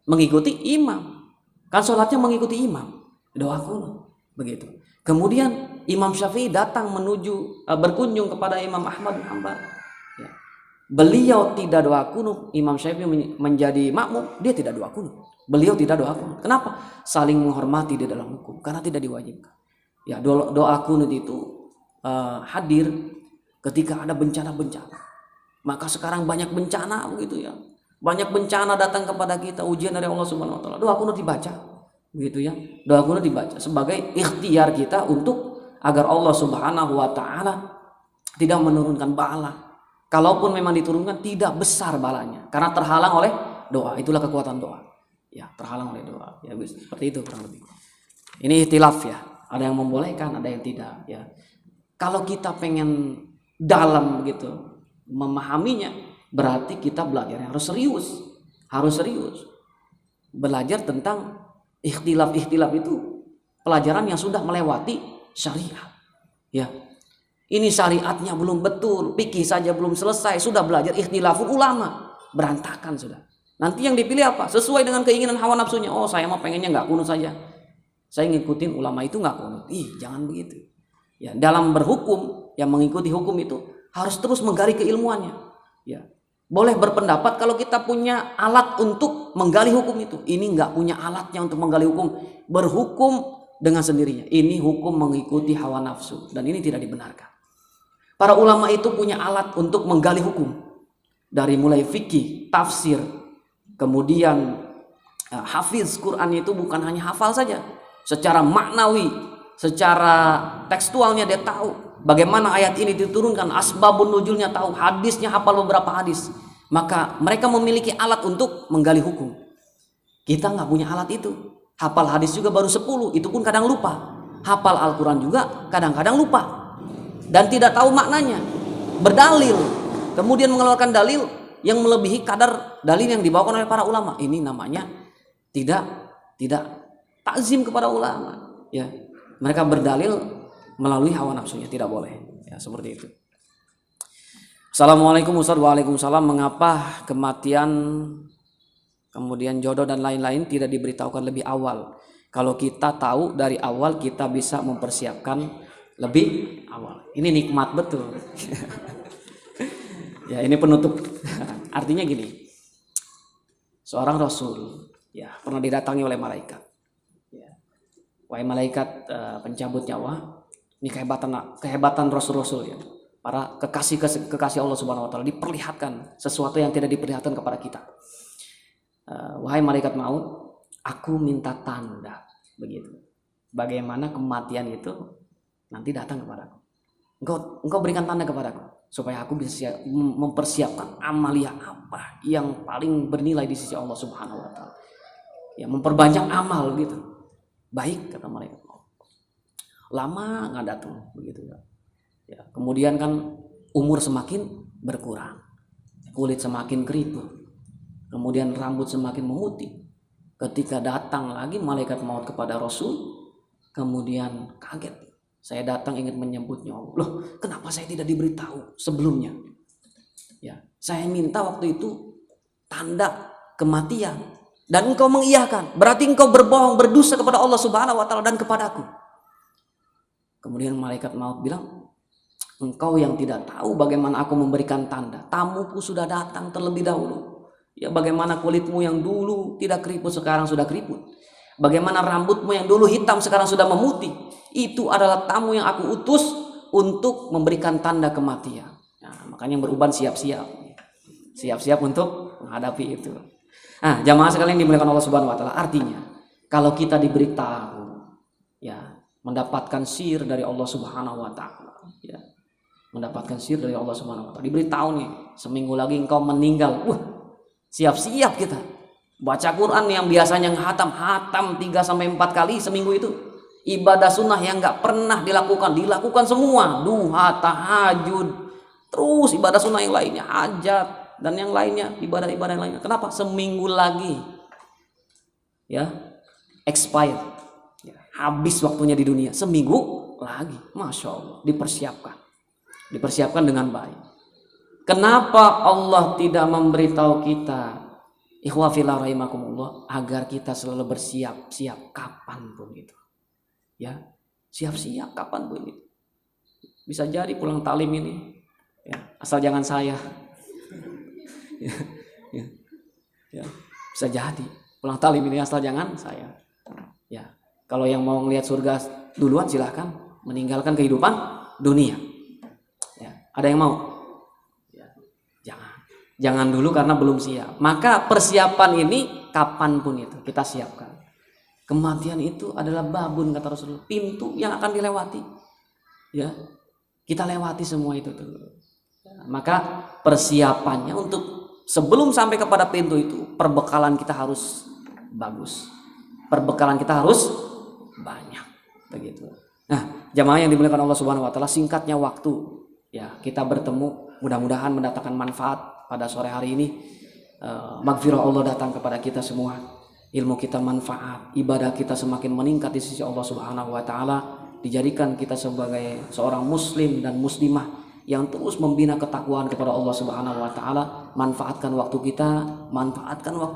Mengikuti imam. Kan sholatnya mengikuti imam. Doa kunut. Begitu. Kemudian Imam Syafi'i datang berkunjung kepada Imam Ahmad bin Hanbal. Ya. Beliau tidak doa kunut, Imam Syafi'i menjadi makmum, dia tidak doa kunut. Beliau tidak doa kunut. Kenapa? Saling menghormati di dalam hukum, karena tidak diwajibkan. Ya, doa kunut itu hadir ketika ada bencana-bencana. Maka sekarang banyak bencana begitu ya. Banyak bencana datang kepada kita, ujian dari Allah Subhanahu wa taala. Doa kunut dibaca. Begitu ya, doa kunut dibaca sebagai ikhtiar kita untuk agar Allah Subhanahu wa taala tidak menurunkan bala. Kalaupun memang diturunkan tidak besar balanya karena terhalang oleh doa. Itulah kekuatan doa. Ya, terhalang oleh doa. Ya, seperti itu kurang lebih. Ini ikhtilaf ya. Ada yang membolehkan, ada yang tidak ya. Kalau kita pengen dalam gitu memahaminya, berarti kita belajar yang harus serius. Harus serius. Belajar tentang ikhtilaf itu pelajaran yang sudah melewati syariat. Ya. Ini syariatnya belum betul, fikih saja belum selesai, sudah belajar ikhtilaful ulama, berantakan sudah. Nanti yang dipilih apa? Sesuai dengan keinginan hawa nafsunya. Oh, saya mah pengennya nggak kunut saja. Saya ngikutin ulama itu nggak kunut. Jangan begitu. Ya, dalam berhukum, yang mengikuti hukum itu harus terus menggali keilmuannya. Ya. Boleh berpendapat kalau kita punya alat untuk menggali hukum itu. Ini nggak punya alatnya untuk menggali hukum. Berhukum dengan sendirinya. Ini hukum mengikuti hawa nafsu. Dan ini tidak dibenarkan. Para ulama itu punya alat untuk menggali hukum. Dari mulai fikih, tafsir. Kemudian hafiz Quran itu bukan hanya hafal saja. Secara maknawi, secara tekstualnya dia tahu. Bagaimana ayat ini diturunkan, asbabun nuzulnya tahu, hadisnya hafal beberapa hadis. Maka mereka memiliki alat untuk menggali hukum. Kita nggak punya alat itu. Hafal hadis juga baru 10, itu pun kadang lupa. Hafal Al-Quran juga kadang-kadang lupa. Dan tidak tahu maknanya. Berdalil, kemudian mengeluarkan dalil yang melebihi kadar dalil yang dibawakan oleh para ulama. Ini namanya tidak takzim kepada ulama. Ya, mereka berdalil melalui hawa nafsunya, tidak boleh. Ya, seperti itu. Assalamualaikum Ustaz. Waalaikumsalam. Mengapa kematian, kemudian jodoh dan lain-lain tidak diberitahukan lebih awal? Kalau kita tahu dari awal, kita bisa mempersiapkan lebih awal. Ini nikmat betul. Ya, ini penutup. Artinya gini. Seorang rasul ya pernah didatangi oleh malaikat. wahai malaikat pencabut nyawa, ini kehebatan rasul-rasul ya. Para kekasih Allah Subhanahu wa taala diperlihatkan sesuatu yang tidak diperlihatkan kepada kita. Wahai malaikat maut, aku minta tanda begitu. Bagaimana kematian itu nanti datang kepadaku. Engkau berikan tanda kepadaku supaya aku bisa mempersiapkan amalia apa yang paling bernilai di sisi Allah Subhanahu wa taala. Ya, memperbanyak amal gitu. Baik, kata malaikat maut. Lama nggak datang begitu ya. Ya, kemudian kan umur semakin berkurang, kulit semakin keriput, kemudian rambut semakin memutih. Ketika datang lagi malaikat maut kepada Rasul, kemudian kaget. Saya datang ingin menyebutnya. Loh, kenapa saya tidak diberitahu sebelumnya? Ya, saya minta waktu itu tanda kematian dan engkau mengiyakan. Berarti engkau berbohong, berdosa kepada Allah Subhanahu wa taala dan kepadaku. Kemudian malaikat maut bilang, engkau yang tidak tahu bagaimana aku memberikan tanda. Tamuku sudah datang terlebih dahulu. Ya, bagaimana kulitmu yang dulu tidak keriput sekarang sudah keriput. Bagaimana rambutmu yang dulu hitam sekarang sudah memutih. Itu adalah tamu yang aku utus untuk memberikan tanda kematian. Nah, makanya yang beruban siap-siap. Siap-siap untuk menghadapi itu. Nah, jamaah sekalian dimuliakan Allah Subhanahu wa taala. Artinya, kalau kita diberitahu ya, mendapatkan sihir dari Allah Subhanahu wa taala, ya. Mendapatkan sihir dari Allah Subhanahu wa taala. Diberitahu nih, seminggu lagi engkau meninggal. Siap-siap kita. Baca Quran yang biasanya hatam 3 sampai 4 kali seminggu itu. Ibadah sunnah yang enggak pernah dilakukan semua. Duha, tahajud, terus ibadah sunnah yang lainnya, hajat dan yang lainnya, ibadah-ibadah yang lainnya. Kenapa? Seminggu lagi. Ya, expire. Ya, habis waktunya di dunia. Seminggu lagi. Masya Allah, dipersiapkan dengan baik. Kenapa Allah tidak memberitahu kita, ikhwa fillah rahimakumullah, agar kita selalu bersiap-siap kapanpun gitu. Ya, siap-siap kapanpun gitu. Bisa jadi pulang talim ini, ya, asal jangan saya. Ya, bisa jadi pulang talim ini asal jangan saya. Ya, kalau yang mau melihat surga duluan silahkan, meninggalkan kehidupan dunia. Ya, ada yang mau? Jangan dulu karena belum siap. Maka persiapan ini kapanpun itu kita siapkan. Kematian itu adalah babun, kata Rasulullah, pintu yang akan dilewati. Ya, kita lewati semua itu dulu. Maka persiapannya untuk sebelum sampai kepada pintu itu, perbekalan kita harus bagus. Perbekalan kita harus banyak, begitu. Nah, jamaah yang dimuliakan Allah Subhanahu wa taala, singkatnya waktu ya kita bertemu, mudah-mudahan mendatangkan manfaat pada sore hari ini. Magfirah Allah datang kepada kita semua, ilmu kita manfaat, ibadah kita semakin meningkat di sisi Allah Subhanahu wa taala, dijadikan kita sebagai seorang muslim dan muslimah yang terus membina ketakwaan kepada Allah Subhanahu wa taala. Manfaatkan waktu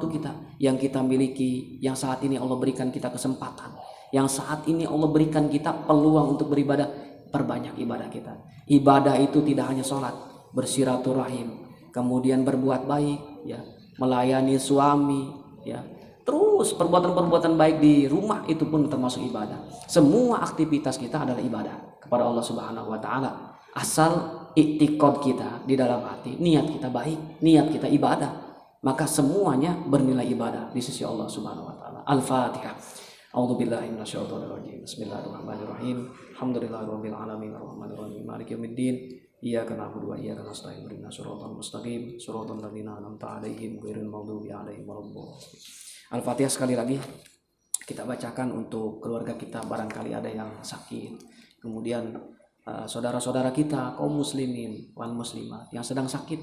kita yang kita miliki, yang saat ini Allah berikan kita kesempatan, yang saat ini Allah berikan kita peluang untuk beribadah. Perbanyak ibadah kita. Ibadah itu tidak hanya sholat, bersiraturahim, kemudian berbuat baik, ya, melayani suami, ya, terus perbuatan-perbuatan baik di rumah itu pun termasuk ibadah. Semua aktivitas kita adalah ibadah kepada Allah Subhanahu wa taala. Asal i'tiqad kita di dalam hati, niat kita baik, niat kita ibadah, maka semuanya bernilai ibadah di sisi Allah Subhanahu wa taala. Al-Fatihah. A'udzubillahi minasyaitonir rajim. Bismillahirrahmanirrahim. Alhamdulillahirabbil alamin arrahmanirrahim maliki yaumiddin. Iyyaka na'budu wa iyyaka nasta'in. Ihdinas siratal mustaqim, siratal ladzina an'amta 'alaihim ghairil maghdubi 'alaihim waladdallin. Al-Fatihah sekali lagi kita bacakan untuk keluarga kita, barangkali ada yang sakit. Kemudian saudara-saudara kita kaum muslimin wal muslimat yang sedang sakit,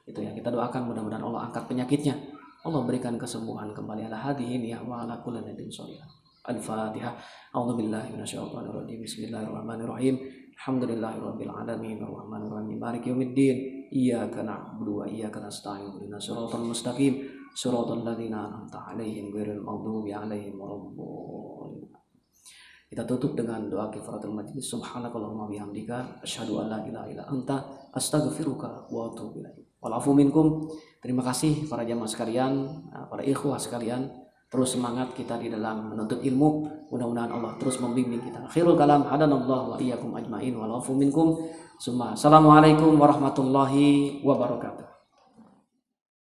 itu ya, kita doakan mudah-mudahan Allah angkat penyakitnya, Allah berikan kesembuhan kembali. Ala hadihin ya wa ala kulli nabiyyin shalih. Al-Fatihah. A'udzubillahi minasyaitonir rajim. Bismillahirrahmanirrahim. Alhamdulillahirabbil alamin arrahmanirrahim maliki yaumiddin. Iyyaka na'budu wa iyyaka nasta'in. Ihdinas siratal mustaqim, siratal ladzina an'amta 'alaihim ghairil maghdubi 'alaihim waladdallin. Kita tutup dengan doa kifaratul majlis. Subhanakallahumma bihamdika asyhadu an la ilaha illa anta astaghfiruka wa atubu ilaik. Wal afu minkum. Terima kasih para jamaah sekalian, para ikhwah sekalian. terus semangat kita di dalam menuntut ilmu. Mudah-mudahan Allah terus membimbing kita. Akhirul kalam, hadanallahu wa iyyakum ajmain wa lafu minkum. Assalamualaikum warahmatullahi wabarakatuh.